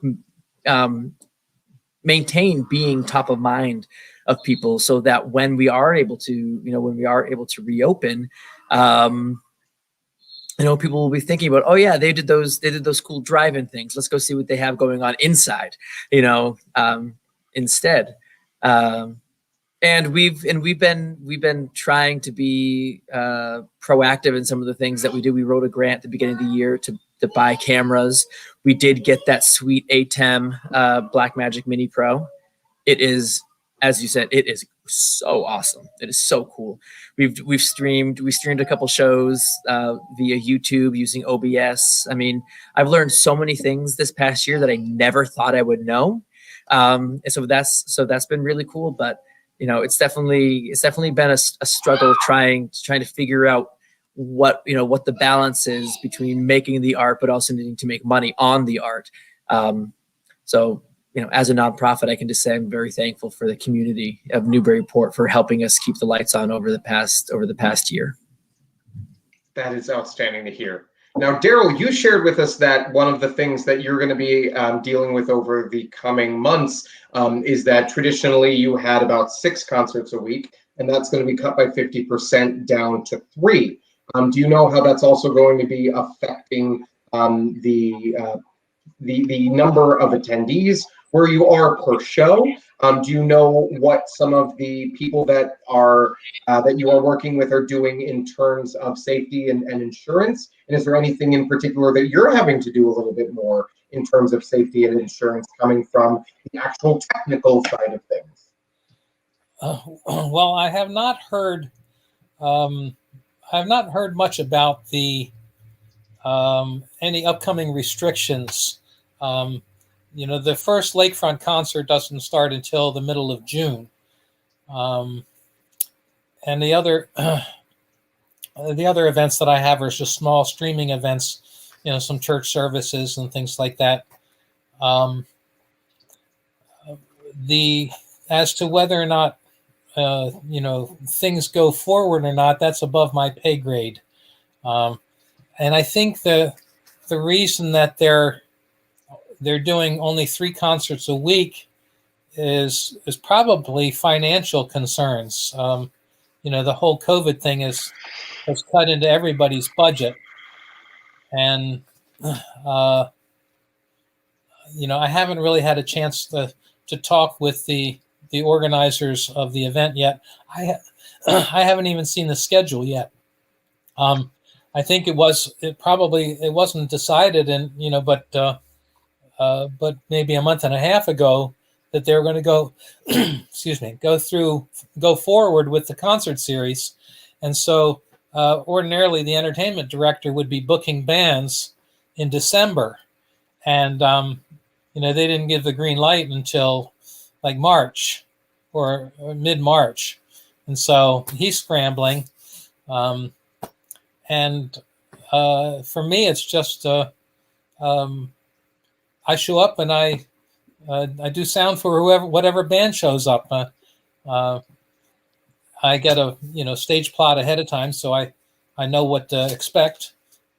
maintain being top of mind of people, so that when we are able to, reopen, people will be thinking about, oh yeah, they did those cool drive-in things. Let's go see what they have going on inside, instead. And we've been trying to be proactive in some of the things that we do. We wrote a grant at the beginning of the year to buy cameras. We did get that sweet ATEM Blackmagic Mini Pro. It is, as you said, it is so awesome. It is so cool. We streamed a couple shows via YouTube using OBS. I mean, I've learned so many things this past year that I never thought I would know. And so that's been really cool. But it's definitely been a struggle trying to figure out what the balance is between making the art but also needing to make money on the art. So as a nonprofit, I can just say I'm very thankful for the community of Newburyport for helping us keep the lights on over the past year. That is outstanding to hear. Now, Daryl, you shared with us that one of the things that you're going to be dealing with over the coming months is that traditionally you had about 6 concerts a week, and that's going to be cut by 50% down to 3. Do you know how that's also going to be affecting the number of attendees where you are per show? Do you know what some of the people that you are working with are doing in terms of safety and insurance? And is there anything in particular that you're having to do a little bit more in terms of safety and insurance coming from the actual technical side of things? Well, I have not heard much about the any upcoming restrictions. The first lakefront concert doesn't start until the middle of June, and the other events that I have are just small streaming events, some church services and things like that. As to whether or not things go forward or not, that's above my pay grade, and I think the reason that they're doing only 3 concerts a week is probably financial concerns. The whole COVID thing has cut into everybody's budget, and I haven't really had a chance to talk with the organizers of the event yet. I haven't even seen the schedule yet. I think it wasn't decided, but maybe a month and a half ago that they were going to go, go forward with the concert series. And so ordinarily the entertainment director would be booking bands in December. And, they didn't give the green light until like March or mid-March. And so he's scrambling. For me, it's just, I show up and I do sound for whatever band shows up. I get a stage plot ahead of time, so I know what to expect,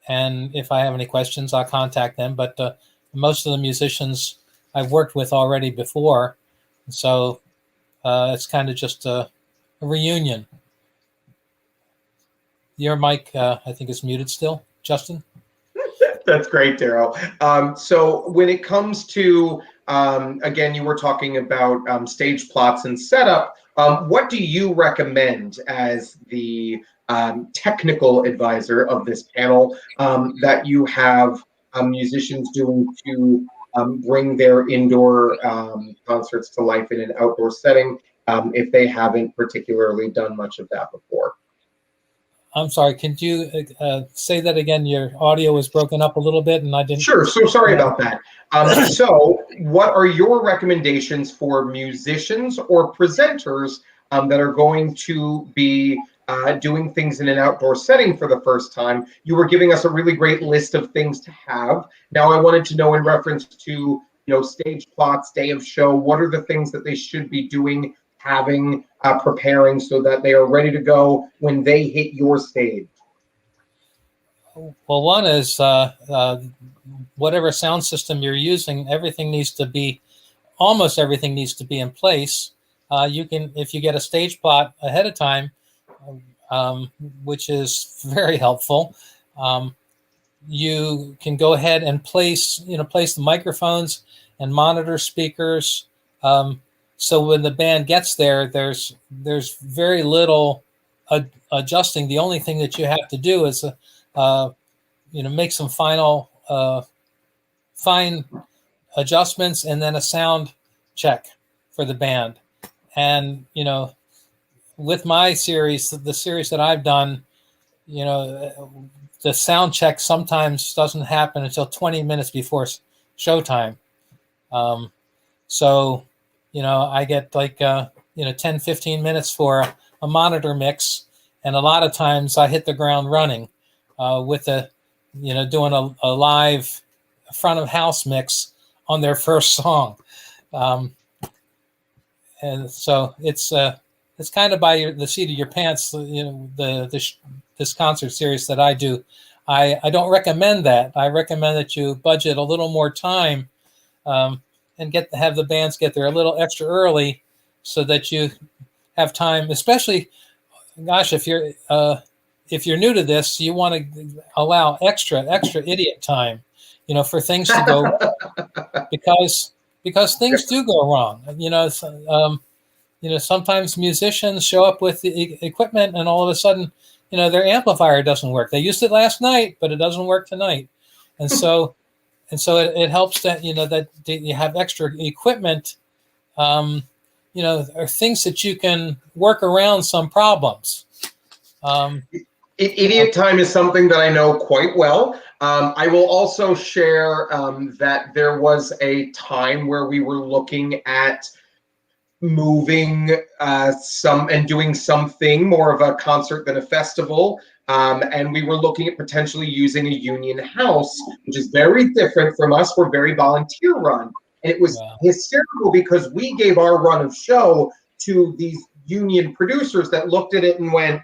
and if I have any questions, I'll contact them. But most of the musicians I've worked with already before, so it's kind of just a reunion. Your mic, I think, is muted still, Justin. That's great, Daryl. So when it comes to, again, you were talking about stage plots and setup. What do you recommend as the technical advisor of this panel that you have musicians doing to bring their indoor concerts to life in an outdoor setting if they haven't particularly done much of that before? I'm sorry, can you say that again? Your audio was broken up a little bit and I didn't... Sure, so sorry about that. So what are your recommendations for musicians or presenters that are going to be doing things in an outdoor setting for the first time? You were giving us a really great list of things to have. Now I wanted to know, in reference to stage plots, day of show, what are the things that they should be doing, having, preparing, so that they are ready to go when they hit your stage? Well, one is whatever sound system you're using, everything needs to be almost everything needs to be in place, you can, if you get a stage plot ahead of time, which is very helpful, you can go ahead and place the microphones and monitor speakers. So when the band gets there, there's very little adjusting. The only thing that you have to do is, make some fine adjustments, and then a sound check for the band. And with my series, the series that I've done, the sound check sometimes doesn't happen until 20 minutes before showtime. So I get like 10, 15 minutes for a monitor mix, and a lot of times I hit the ground running with doing a live front of house mix on their first song. And so it's kind of by the seat of your pants. This concert series that I do, I don't recommend that. I recommend that you budget a little more time, and have the bands get there a little extra early, so that you have time. Especially, gosh, if you're new to this, you want to allow extra idiot time, for things to go because things do go wrong. Sometimes musicians show up with the equipment, and all of a sudden, their amplifier doesn't work. They used it last night, but it doesn't work tonight. And so it helps that, that you have extra equipment, or things that you can work around some problems. Idiot time is something that I know quite well. I will also share that there was a time where we were looking at moving doing something more of a concert than a festival. And we were looking at potentially using a union house, which is very different from us. We're very volunteer run. And it was hysterical because we gave our run of show to these union producers that looked at it and went,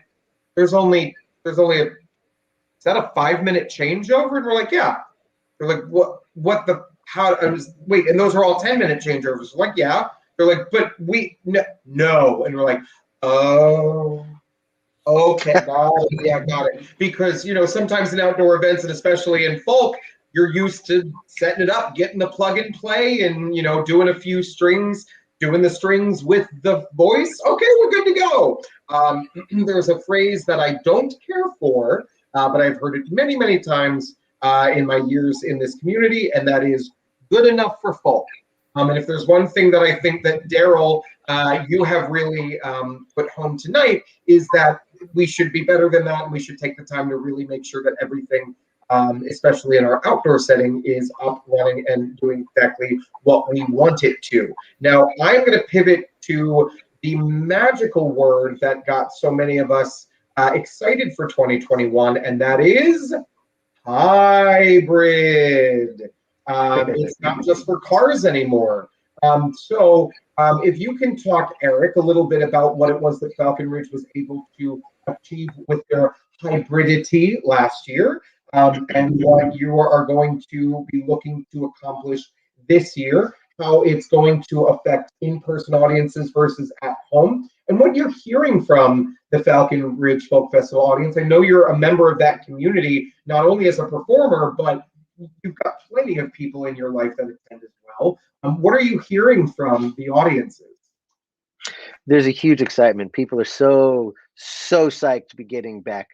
there's only is that a 5-minute changeover? And we're like, yeah. They're like, wait, and those are all 10-minute changeovers. We're like, yeah. They're like, but no. And we're like, oh, okay, got it. Yeah, got it. Because, sometimes in outdoor events, and especially in folk, you're used to setting it up, getting the plug and play, and, doing a few strings, doing the strings with the voice. Okay, we're good to go. There's a phrase that I don't care for, but I've heard it many, many times in my years in this community, and that is good enough for folk. And if there's one thing that I think that Daryl, you have really put home tonight, is that we should be better than that, and we should take the time to really make sure that everything, especially in our outdoor setting, is up, running, and doing exactly what we want it to. Now, I'm going to pivot to the magical word that got so many of us excited for 2021, and that is hybrid. It's not just for cars anymore. So if you can talk, Eric, a little bit about what it was that Falcon Ridge was able to achieve with their hybridity last year, and what you are going to be looking to accomplish this year, how it's going to affect in-person audiences versus at home, and what you're hearing from the Falcon Ridge Folk Festival audience. I know you're a member of that community, not only as a performer, but you've got plenty of people in your life that attend as well. What are you hearing from the audiences? There's a huge excitement. People are so psyched to be getting back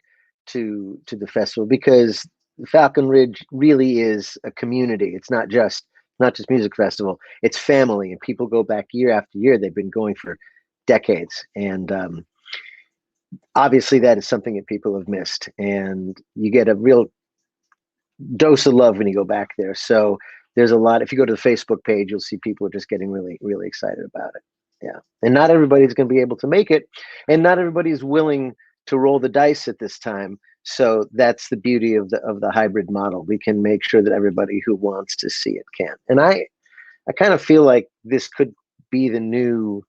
to the festival, because Falcon Ridge really is a community. It's not just music festival. It's family, and people go back year after year. They've been going for decades, and obviously that is something that people have missed, and you get a real dose of love when you go back there. So there's a lot. If you go to the Facebook page, you'll see people are just getting really, really excited about it. Yeah, and not everybody's going to be able to make it, and not everybody's willing to roll the dice at this time. So that's the beauty of the hybrid model. We can make sure that everybody who wants to see it can. And I kind of feel like this could be the new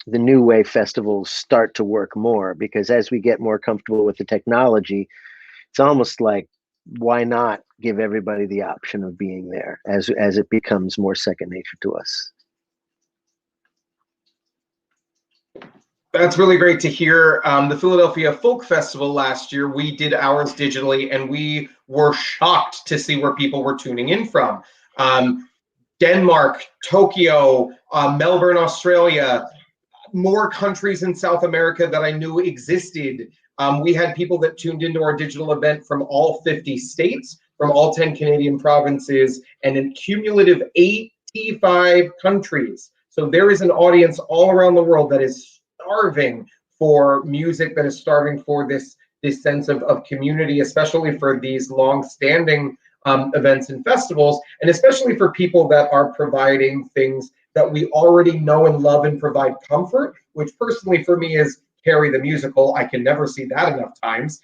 way festivals start to work more, because as we get more comfortable with the technology, it's almost like, why not give everybody the option of being there as it becomes more second nature to us? That's really great to hear. The Philadelphia Folk Festival last year, we did ours digitally, and we were shocked to see where people were tuning in from. Denmark, Tokyo, Melbourne, Australia, more countries in South America that I knew existed. We had people that tuned into our digital event from all 50 states, from all 10 Canadian provinces, and a cumulative 85 countries. So there is an audience all around the world that is starving for music, that is starving for this sense of community, especially for these long-standing events and festivals, and especially for people that are providing things that we already know and love and provide comfort, which personally for me is Carrie the musical. I can never see that enough times.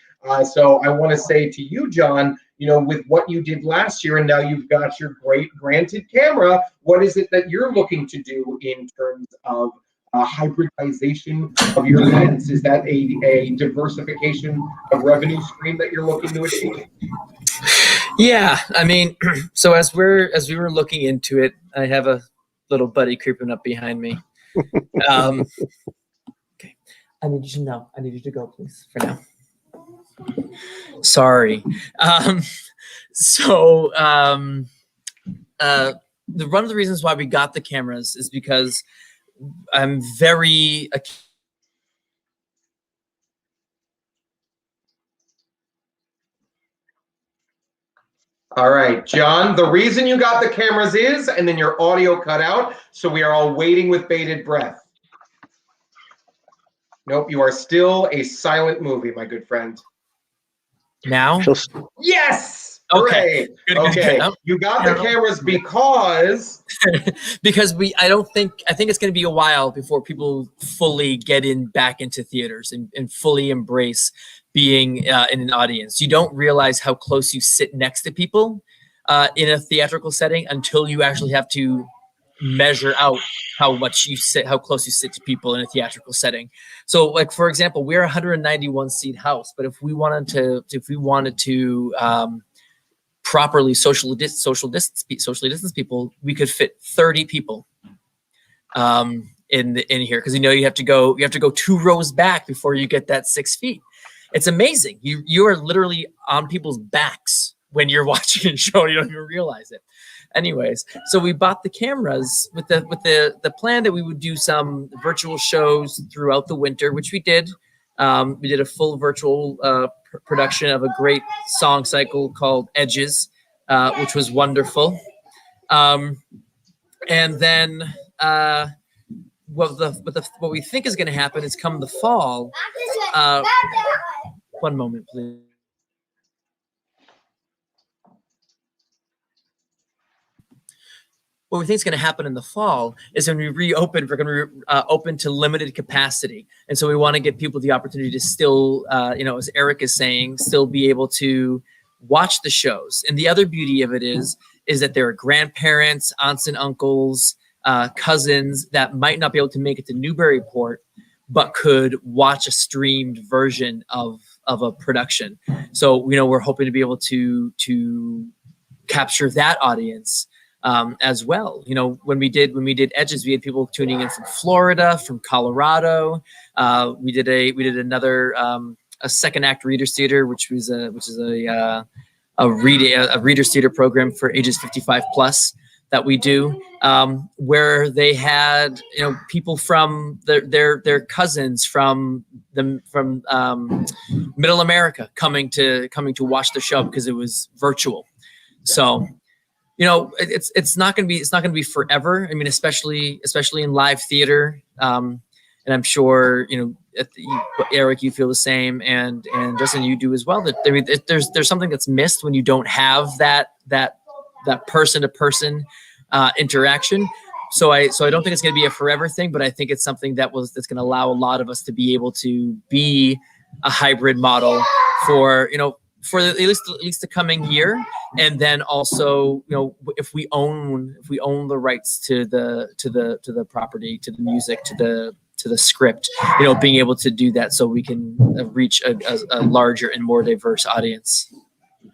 So I want to say to you, John, you know, with what you did last year and now you've got your great granted camera, what is it that you're looking to do in terms of hybridization of your events? Is that a diversification of revenue stream that you're looking to achieve? Yeah, I mean, so as we were looking into it, I have a little buddy creeping up behind me. Okay, I need you to know. I need you to go, please, for now. Sorry. One of the reasons why we got the cameras is because I'm very All right, John, the reason you got the cameras is, and then your audio cut out, so we are all waiting with bated breath. Nope, you are still a silent movie, my good friend. now. Yes! Okay. Hooray! Good, Okay, good. you got the cameras because... Because I think it's going to be a while before people fully get back into theaters and fully embrace being in an audience. You don't realize how close you sit next to people in a theatrical setting until you actually have to measure out how close you sit to people in a theatrical setting. So, like, for example, we're a 191 seat house, but if we wanted to properly socially distance people, we could fit 30 people in here, because you have to go 2 rows back before you get that 6 feet. It's amazing. You are literally on people's backs when you're watching a show. You don't even realize it. Anyways, so we bought the cameras with the plan that we would do some virtual shows throughout the winter, which we did. We did a full virtual production of a great song cycle called Edges, which was wonderful. And then what we think is going to happen is come the fall. One moment, please. What we think is going to happen in the fall is when we reopen, we're going to open to limited capacity. And so we want to give people the opportunity to still, as Eric is saying, still be able to watch the shows. And the other beauty of it is that there are grandparents, aunts and uncles, cousins that might not be able to make it to Newburyport, but could watch a streamed version of a production. So, we're hoping to be able to capture that audience as well. When we did Edges, we had people tuning in from Florida, from Colorado. We did another a second act readers theater, which is a readers theater program for ages 55 plus that we do, where they had people from their cousins from Middle America coming to watch the show because it was virtual. So it's not going to be forever. I mean, especially in live theater, and I'm sure Eric, you feel the same, and Justin, you do as well. That, I mean, there's something that's missed when you don't have that person to person interaction. So I don't think it's going to be a forever thing, but I think it's something that's going to allow a lot of us to be able to be a hybrid model for at least the coming year. And then also, if we own the rights to the property, to the music, to the script, being able to do that so we can reach a larger and more diverse audience.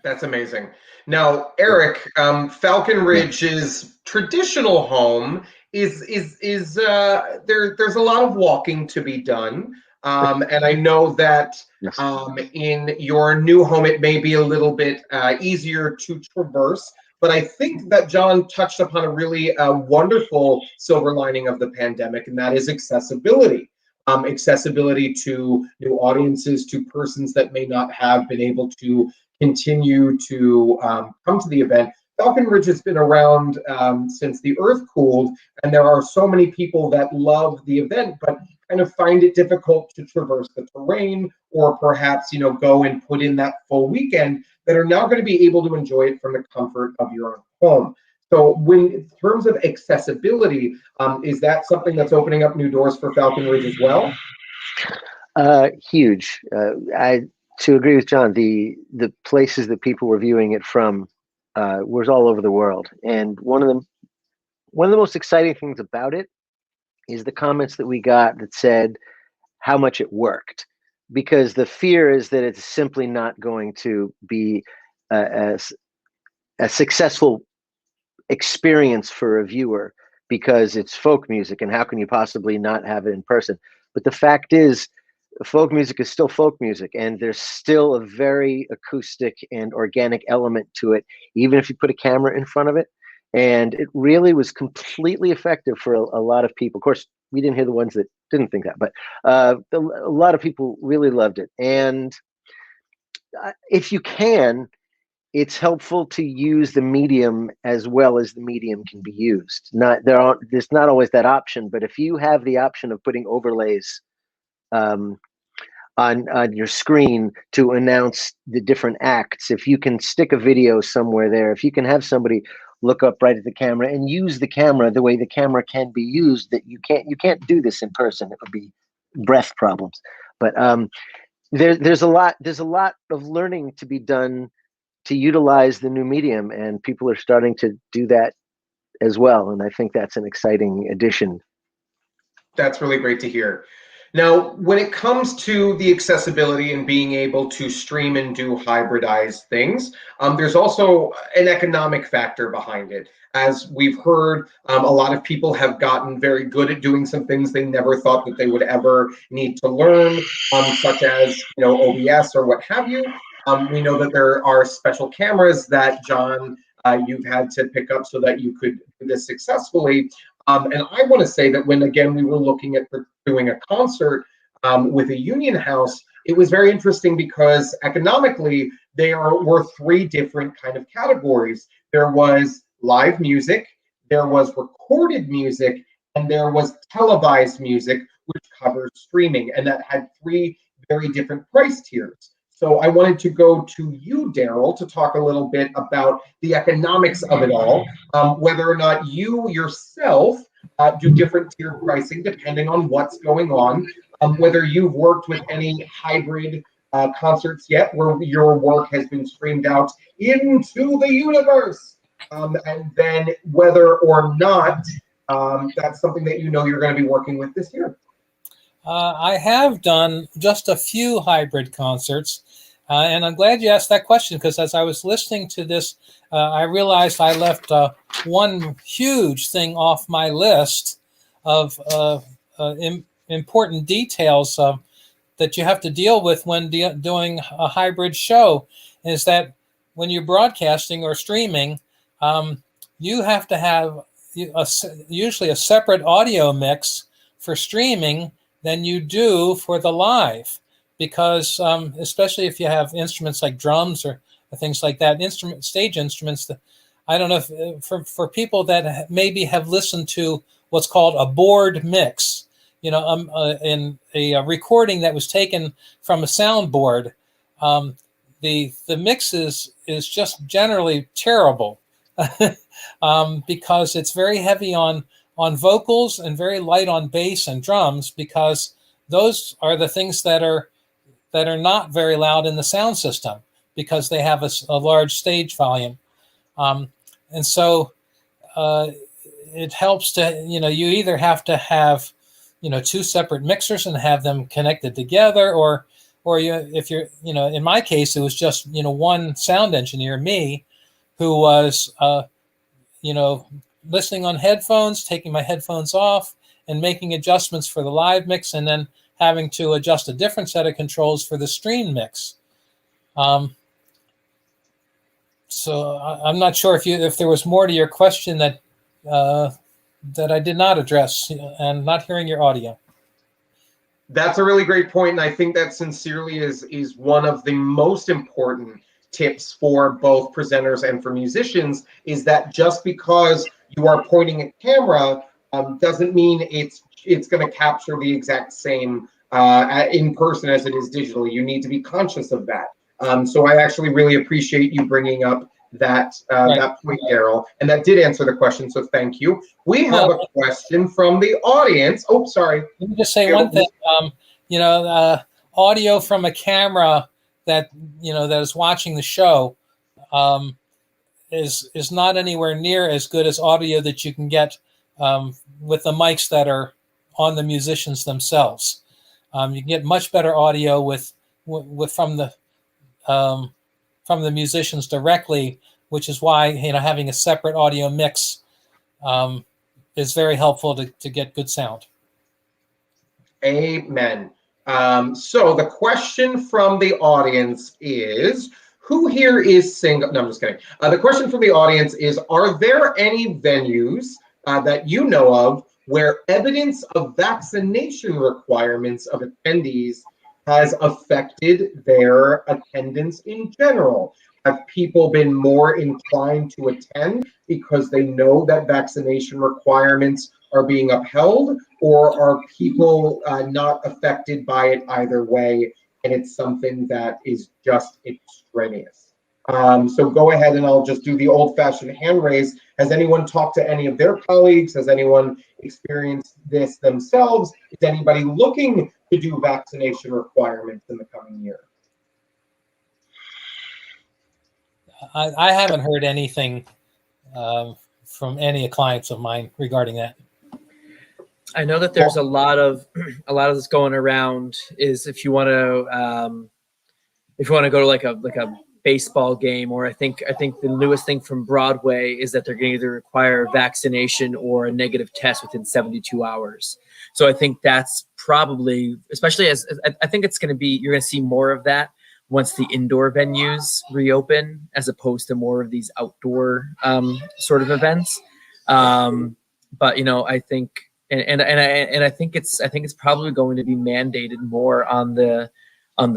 That's amazing. Now, Eric, Falcon Ridge's traditional home there's a lot of walking to be done. And I know that Yes. in your new home, it may be a little bit easier to traverse. But I think that John touched upon a really wonderful silver lining of the pandemic, and that is accessibility. Accessibility to new audiences, to persons that may not have been able to continue to come to the event. Falcon Ridge has been around since the earth cooled, and there are so many people that love the event, but kind of find it difficult to traverse the terrain, or perhaps, go and put in that full weekend, that are now going to be able to enjoy it from the comfort of your own home. So in terms of accessibility, is that something that's opening up new doors for Falcon Ridge as well? Huge. To agree with John, the places that people were viewing it from was all over the world. And one of the most exciting things about it is the comments that we got that said how much it worked. Because the fear is that it's simply not going to be a successful experience for a viewer because it's folk music, and how can you possibly not have it in person? But the fact is, folk music is still folk music, and there's still a very acoustic and organic element to it, even if you put a camera in front of it. And it really was completely effective for a lot of people. Of course, we didn't hear the ones that didn't think that, but a lot of people really loved it. And if you can, it's helpful to use the medium as well as the medium can be used. There's not always that option, but if you have the option of putting overlays on your screen to announce the different acts, if you can stick a video somewhere there, if you can have somebody look up right at the camera and use the camera the way the camera can be used, that you can't do this in person. It would be breath problems. But there's a lot of learning to be done to utilize the new medium, and people are starting to do that as well. And I think that's an exciting addition. That's really great to hear. Now, when it comes to the accessibility and being able to stream and do hybridized things, there's also an economic factor behind it. As we've heard, a lot of people have gotten very good at doing some things they never thought that they would ever need to learn, such as OBS or what have you. We know that there are special cameras that, John, you've had to pick up so that you could do this successfully. And I want to say that when, again, we were looking at doing a concert with a union house, it was very interesting because economically, were three different kind of categories. There was live music, there was recorded music, and there was televised music, which covers streaming. And that had three very different price tiers. So I wanted to go to you, Daryl, to talk a little bit about the economics of it all, whether or not you yourself do different tier pricing depending on what's going on, whether you've worked with any hybrid concerts yet where your work has been streamed out into the universe, and then whether or not that's something that you're going to be working with this year. I have done just a few hybrid concerts, and I'm glad you asked that question, because as I was listening to this, I realized I left one huge thing off my list of important details that you have to deal with when doing a hybrid show, is that when you're broadcasting or streaming, you have to have usually a separate audio mix for streaming than you do for the live, because especially if you have instruments like drums or things like that, stage instruments, I don't know if for people that maybe have listened to what's called a board mix, in a recording that was taken from a soundboard, the mix is just generally terrible because it's very heavy on vocals and very light on bass and drums, because those are the things that are not very loud in the sound system, because they have a large stage volume. And so it helps to, you either have to have, two separate mixers and have them connected together, or if you're, in my case, it was just, one sound engineer, me, who was, listening on headphones, taking my headphones off, and making adjustments for the live mix, and then having to adjust a different set of controls for the stream mix. So I'm not sure if there was more to your question that that I did not address, and not hearing your audio. That's a really great point, and I think that sincerely is one of the most important tips for both presenters and for musicians, is that just because you are pointing a camera doesn't mean it's going to capture the exact same in person as it is digitally. You need to be conscious of that. So I actually really appreciate you bringing up that that point, Daryl, and that did answer the question, so thank you. We have a question from the audience. Oh, sorry. Let me just say one thing. Audio from a camera that that is watching the show is not anywhere near as good as audio that you can get with the mics that are on the musicians themselves. You can get much better audio with from the musicians directly, which is why having a separate audio mix is very helpful to get good sound. Amen. So the question from the audience is, who here is single? No, I'm just kidding. The question from the audience is, are there any venues that you know of where evidence of vaccination requirements of attendees has affected their attendance in general? Have people been more inclined to attend because they know that vaccination requirements are being upheld, or are people not affected by it either way, and it's something that is just extraneous? So go ahead, and I'll just do the old-fashioned hand raise. Has anyone talked to any of their colleagues? Has anyone experienced this themselves? Is anybody looking to do vaccination requirements in the coming year? I haven't heard anything from any clients of mine regarding that. I know that there's a lot of this going around. Is if you want to go to like a baseball game, or I think the newest thing from Broadway is that they're going to either require vaccination or a negative test within 72 hours. So I think that's probably, especially as I think it's going to be, you're going to see more of that once the indoor venues reopen, as opposed to more of these outdoor sort of events. But I think, and I think it's probably going to be mandated more on the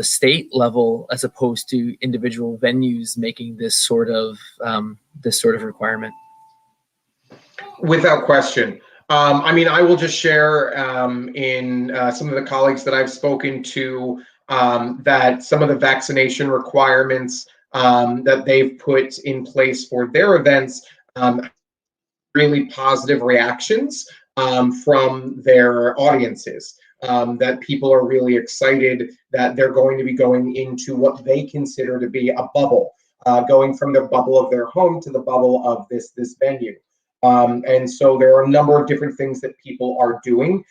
state level, as opposed to individual venues making this sort of requirement. Without question. I will just share in some of the colleagues that I've spoken to that some of the vaccination requirements that they've put in place for their events, really positive reactions from their audiences. That people are really excited that they're going to be going into what they consider to be a bubble, going from the bubble of their home to the bubble of this venue. And so there are a number of different things that people are doing.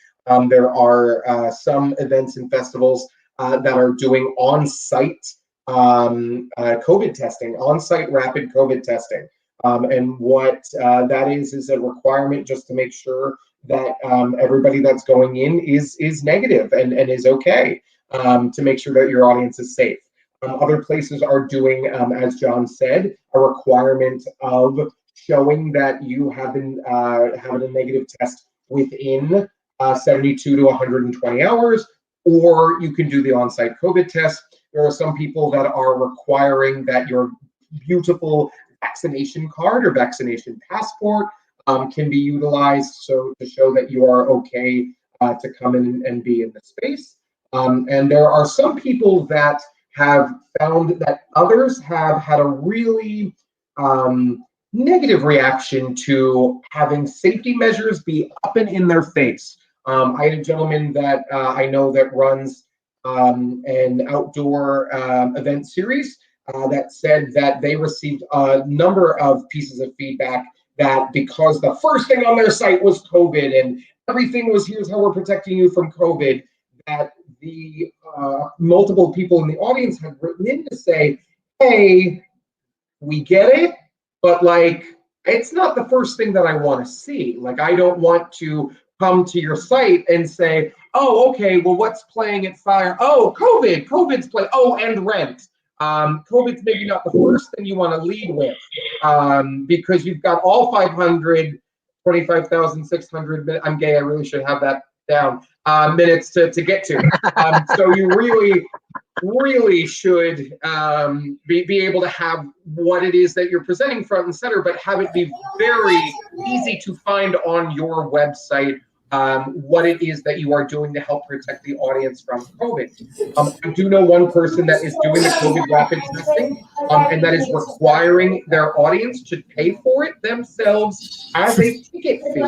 There are some events and festivals that are doing on-site COVID testing, on-site rapid COVID testing. And what that is a requirement just to make sure that everybody that's going in is negative and is okay, to make sure that your audience is safe. Other places are doing, as John said, a requirement of showing that you have been having a negative test within 72 to 120 hours, or you can do the on-site COVID test. There are some people that are requiring that your beautiful vaccination card or vaccination passport can be utilized, so to show that you are okay to come in and be in the space. And there are some people that have found that others have had a really negative reaction to having safety measures be up and in their face. I had a gentleman that I know that runs an outdoor event series that said that they received a number of pieces of feedback that because the first thing on their site was COVID and everything was, here's how we're protecting you from COVID, that the multiple people in the audience had written in to say, hey, we get it, but like, it's not the first thing that I want to see. Like, I don't want to come to your site and say, oh, okay, well, what's playing at Fire? Oh, COVID's playing. Oh, and Rent. COVID's maybe not the first thing you want to lead with, because you've got all 525,600 minutes. I'm gay, I really should have that down. Minutes to get to. So you really should be able to have what it is that you're presenting front and center, but have it be very easy to find on your website what it is that you are doing to help protect the audience from COVID. I do know one person that is doing the COVID rapid testing, and that is requiring their audience to pay for it themselves as a ticket fee.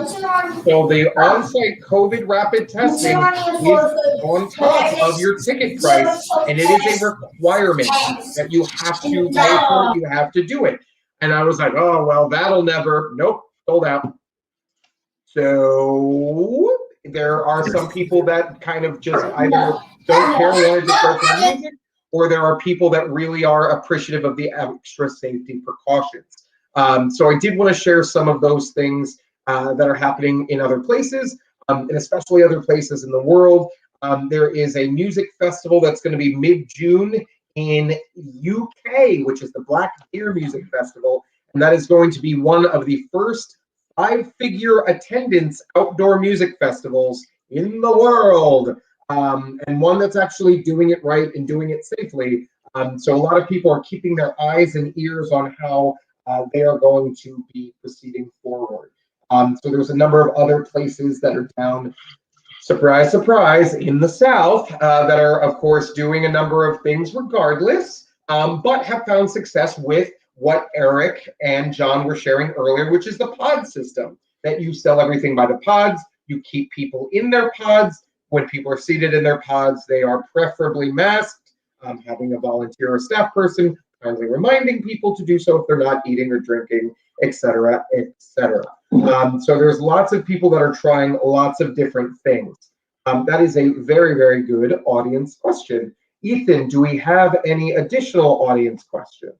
So the on-site COVID rapid testing is on top of your ticket price, and it is a requirement that you have to pay for it, you have to do it. And I was like, oh, well, that'll never, nope, sold out. So there are some people that kind of just either don't care, want to just go for music, or there are people that really are appreciative of the extra safety precautions. So I did want to share some of those things that are happening in other places, and especially other places in the world. There is a music festival that's going to be mid-June in UK, which is the Black Deer Music Festival, and that is going to be one of the first 5-figure attendance outdoor music festivals in the world, and one that's actually doing it right and doing it safely. So a lot of people are keeping their eyes and ears on how they are going to be proceeding forward. So there's a number of other places that are down, surprise, surprise, in the South that are, of course, doing a number of things regardless, but have found success with what Eric and John were sharing earlier, which is the pod system, that you sell everything by the pods. You keep people in their pods. When people are seated in their pods, they are preferably masked, having a volunteer or staff person kindly reminding people to do so if they're not eating or drinking, etc., etc. So there's lots of people that are trying lots of different things. That is a very, very good audience question. Ethan, do we have any additional audience questions?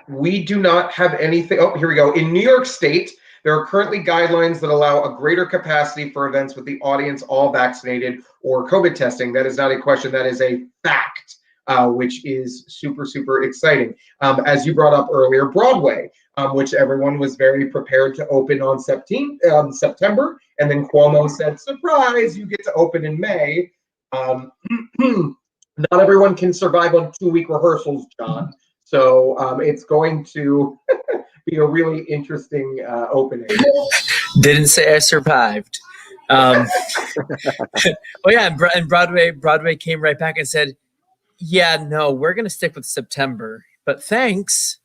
We do not have anything. Oh, here we go. In New York State, there are currently guidelines that allow a greater capacity for events with the audience all vaccinated or COVID testing. That is not a question. That is a fact, which is super, super exciting. As you brought up earlier, Broadway, which everyone was very prepared to open on September. And then Cuomo said, surprise, you get to open in May. Not everyone can survive on 2-week rehearsals, John. So it's going to be a really interesting opening. Didn't say I survived. Well, yeah, and Broadway came right back and said, yeah, no, we're going to stick with September. But thanks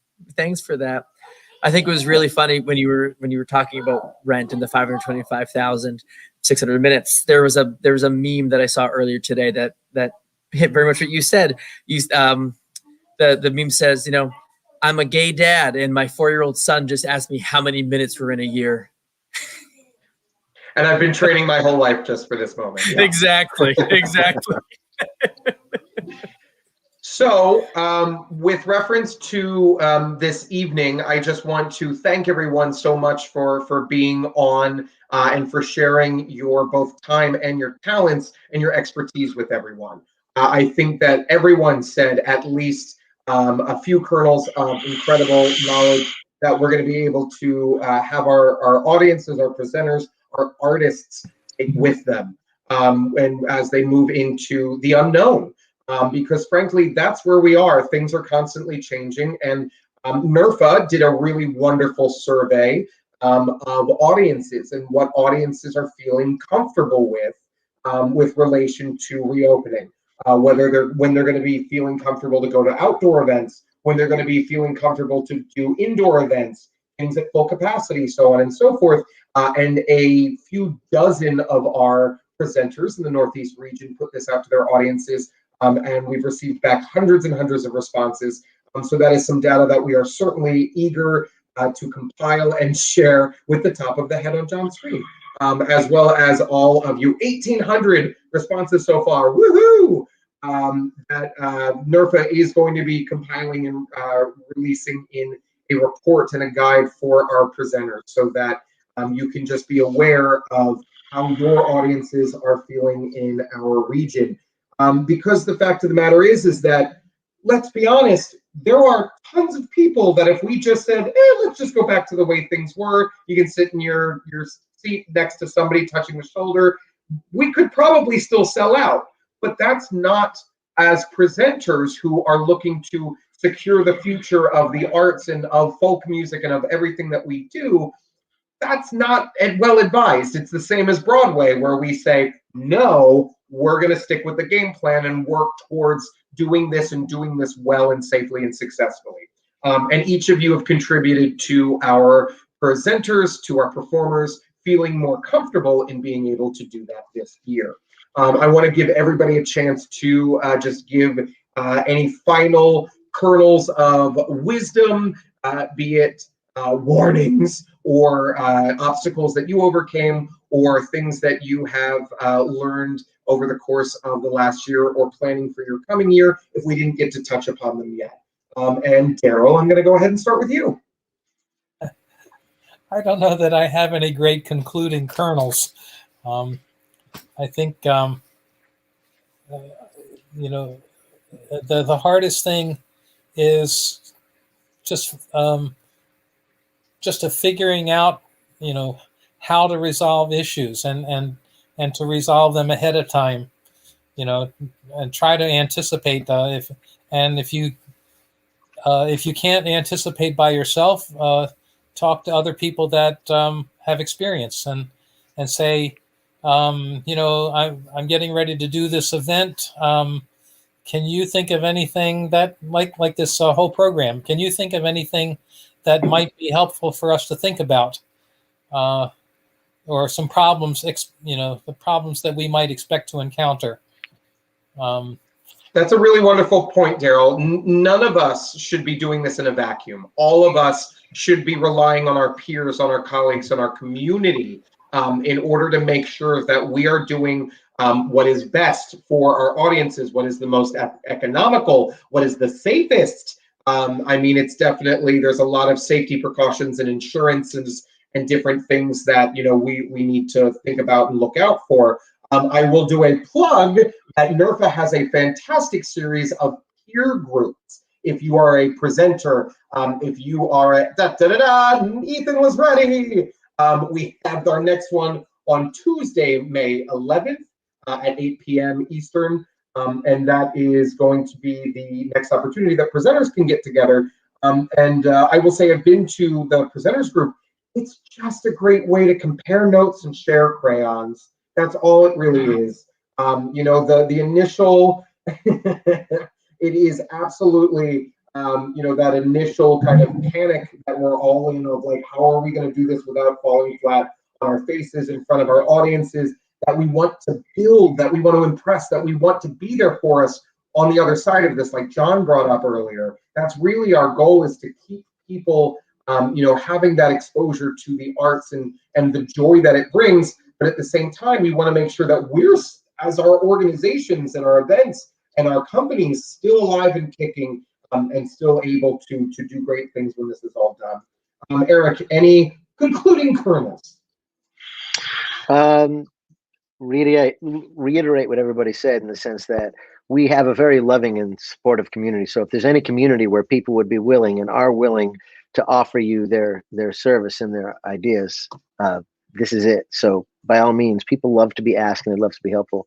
for that. I think it was really funny when you were talking about Rent and the 525,600 minutes. There was a meme that I saw earlier today that hit very much what you said. The meme says, you know, I'm a gay dad, and my 4-year-old son just asked me how many minutes were in a year. And I've been training my whole life just for this moment. Yeah. Exactly. So, with reference to this evening, I just want to thank everyone so much for being on and for sharing your both time and your talents and your expertise with everyone. I think that everyone said at least a few kernels of incredible knowledge that we're going to be able to have our audiences, our presenters, our artists take with them and as they move into the unknown. Because frankly, that's where we are. Things are constantly changing. And NERFA did a really wonderful survey of audiences and what audiences are feeling comfortable with relation to reopening. When they're going to be feeling comfortable to go to outdoor events, when they're going to be feeling comfortable to do indoor events, things at full capacity, so on and so forth. And a few dozen of our presenters in the Northeast region put this out to their audiences, and we've received back hundreds and hundreds of responses. So that is some data that we are certainly eager to compile and share with the top of the head on John's screen. As well as all of you, 1,800 responses so far. Woohoo! that NERFA is going to be compiling and releasing in a report and a guide for our presenters, so that you can just be aware of how your audiences are feeling in our region. Because the fact of the matter is that, let's be honest, there are tons of people that if we just said, let's just go back to the way things were, you can sit in your seat next to somebody touching the shoulder, we could probably still sell out. But that's not, as presenters who are looking to secure the future of the arts and of folk music and of everything that we do, that's not well advised. It's the same as Broadway, where we say, no, we're going to stick with the game plan and work towards doing this and doing this well and safely and successfully. And each of you have contributed to our presenters, to our performers, feeling more comfortable in being able to do that this year. I want to give everybody a chance to just give any final kernels of wisdom, be it warnings or obstacles that you overcame, or things that you have learned over the course of the last year or planning for your coming year, if we didn't get to touch upon them yet. And Daryl, I'm going to go ahead and start with you. I don't know that I have any great concluding kernels. I think, the hardest thing is just a figuring out, how to resolve issues and to resolve them ahead of time, and try to anticipate if you can't anticipate by yourself, talk to other people that have experience and say, I'm getting ready to do this event. Can you think of anything that like this whole program? Can you think of anything that might be helpful for us to think about, or some problems, the problems that we might expect to encounter? That's a really wonderful point, Daryl. None of us should be doing this in a vacuum. All of us should be relying on our peers, on our colleagues, on our community, in order to make sure that we are doing what is best for our audiences, what is the most economical, what is the safest. It's definitely, there's a lot of safety precautions and insurances and different things that, we need to think about and look out for. I will do a plug that NERFA has a fantastic series of peer groups. If you are a presenter, if you are a Ethan was ready. We have our next one on Tuesday, May 11th at 8 p.m. Eastern. And that is going to be the next opportunity that presenters can get together. I will say I've been to the presenters group. It's just a great way to compare notes and share crayons. That's all it really is. The initial, it is absolutely, that initial kind of panic that we're all in of like, how are we going to do this without falling flat on our faces in front of our audiences that we want to build, that we want to impress, that we want to be there for us on the other side of this, like John brought up earlier. That's really our goal, is to keep people, having that exposure to the arts and the joy that it brings. But at the same time, we want to make sure that we're, as our organizations and our events and our companies, still alive and kicking, and still able to do great things when this is all done. Eric, any concluding kernels? Reiterate what everybody said, in the sense that we have a very loving and supportive community. So if there's any community where people would be willing and are willing to offer you their service and their ideas, this is it. So by all means, people love to be asked and they love to be helpful.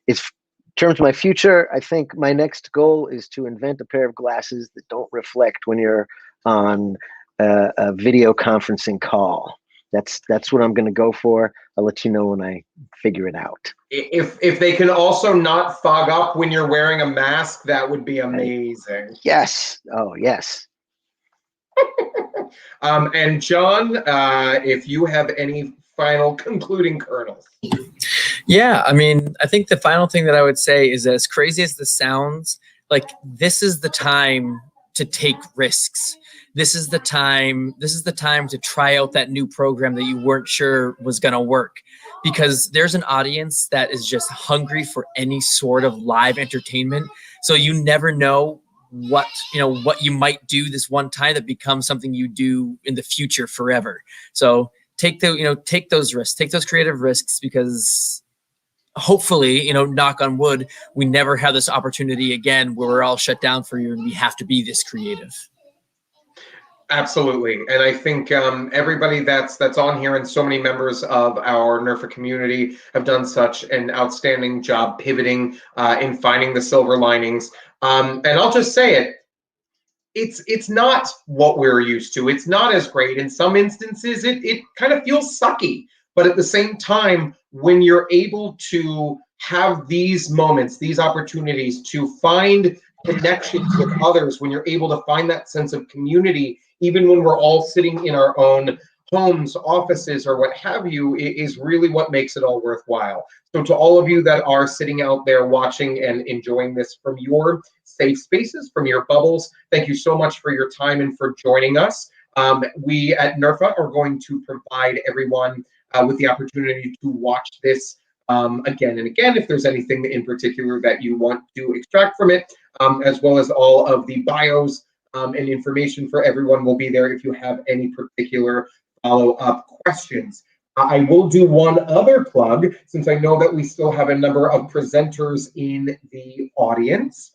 It's in terms of my future, I think my next goal is to invent a pair of glasses that don't reflect when you're on a video conferencing call. That's what I'm going to go for. I'll let you know when I figure it out. If they can also not fog up when you're wearing a mask, that would be amazing. Yes. Oh, yes. And John, if you have any final concluding kernels. Yeah, I think the final thing that I would say is that, as crazy as this sounds, like, this is the time to take risks. this is the time to try out that new program that you weren't sure was going to work, because there's an audience that is just hungry for any sort of live entertainment. So you never know what you might do this one time that becomes something you do in the future forever. So take those risks, take those creative risks, because hopefully, knock on wood, we never have this opportunity again where we're all shut down for you and we have to be this creative. Absolutely. And I think everybody that's on here and so many members of our NERFA community have done such an outstanding job pivoting in finding the silver linings. And I'll just say it, it's not what we're used to. It's not as great. In some instances, it kind of feels sucky. But at the same time, when you're able to have these moments, these opportunities to find connections with others, when you're able to find that sense of community, even when we're all sitting in our own homes, offices, or what have you, is really what makes it all worthwhile. So to all of you that are sitting out there watching and enjoying this from your safe spaces, from your bubbles, thank you so much for your time and for joining us. We at NERFA are going to provide everyone with the opportunity to watch this again and again, if there's anything in particular that you want to extract from it, as well as all of the bios and information for everyone will be there if you have any particular follow-up questions. I will do one other plug, since I know that we still have a number of presenters in the audience.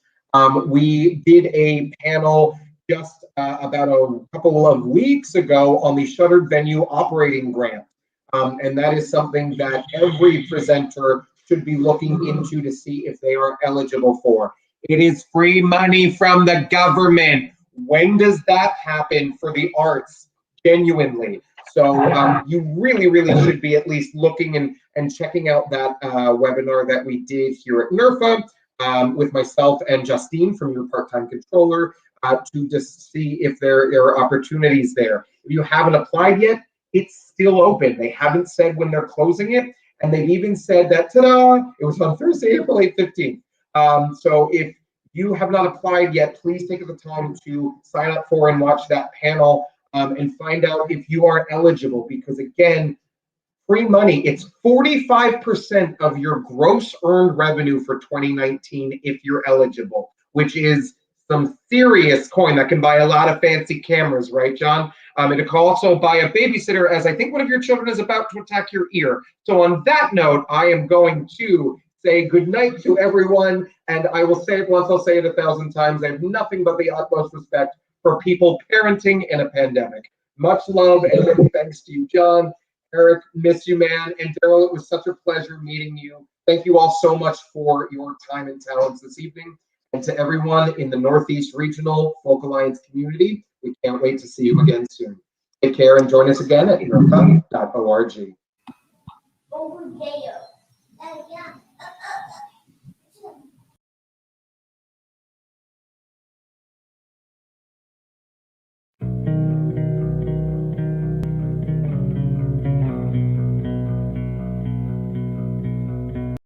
We did a panel just about a couple of weeks ago on the Shuttered Venue Operating Grant. And that is something that every presenter should be looking into to see if they are eligible for. It is free money from the government. When does that happen for the arts? Genuinely. So you really, really should be at least looking and checking out that webinar that we did here at NERFA with myself and Justine from your part-time controller to just see if there are opportunities there. If you haven't applied yet, it's still open. They haven't said when they're closing it, and they've even said that, ta-da, it was on Thursday, April 15th. So if you have not applied yet, please take the time to sign up for and watch that panel and find out if you are eligible, because again, free money, it's 45% of your gross earned revenue for 2019 if you're eligible, which is some serious coin that can buy a lot of fancy cameras, right, John? And it can also buy a babysitter, as I think one of your children is about to attack your ear. So on that note, I am going to say good night to everyone, and I will say it once, I'll say it 1,000 times. I have nothing but the utmost respect for people parenting in a pandemic. Much love and many thanks to you, John. Eric, miss you, man. And Daryl, it was such a pleasure meeting you. Thank you all so much for your time and talents this evening. And to everyone in the Northeast Regional Folk Alliance community, we can't wait to see you again soon. Take care and join us again at nerfa.org. Over there. Yeah.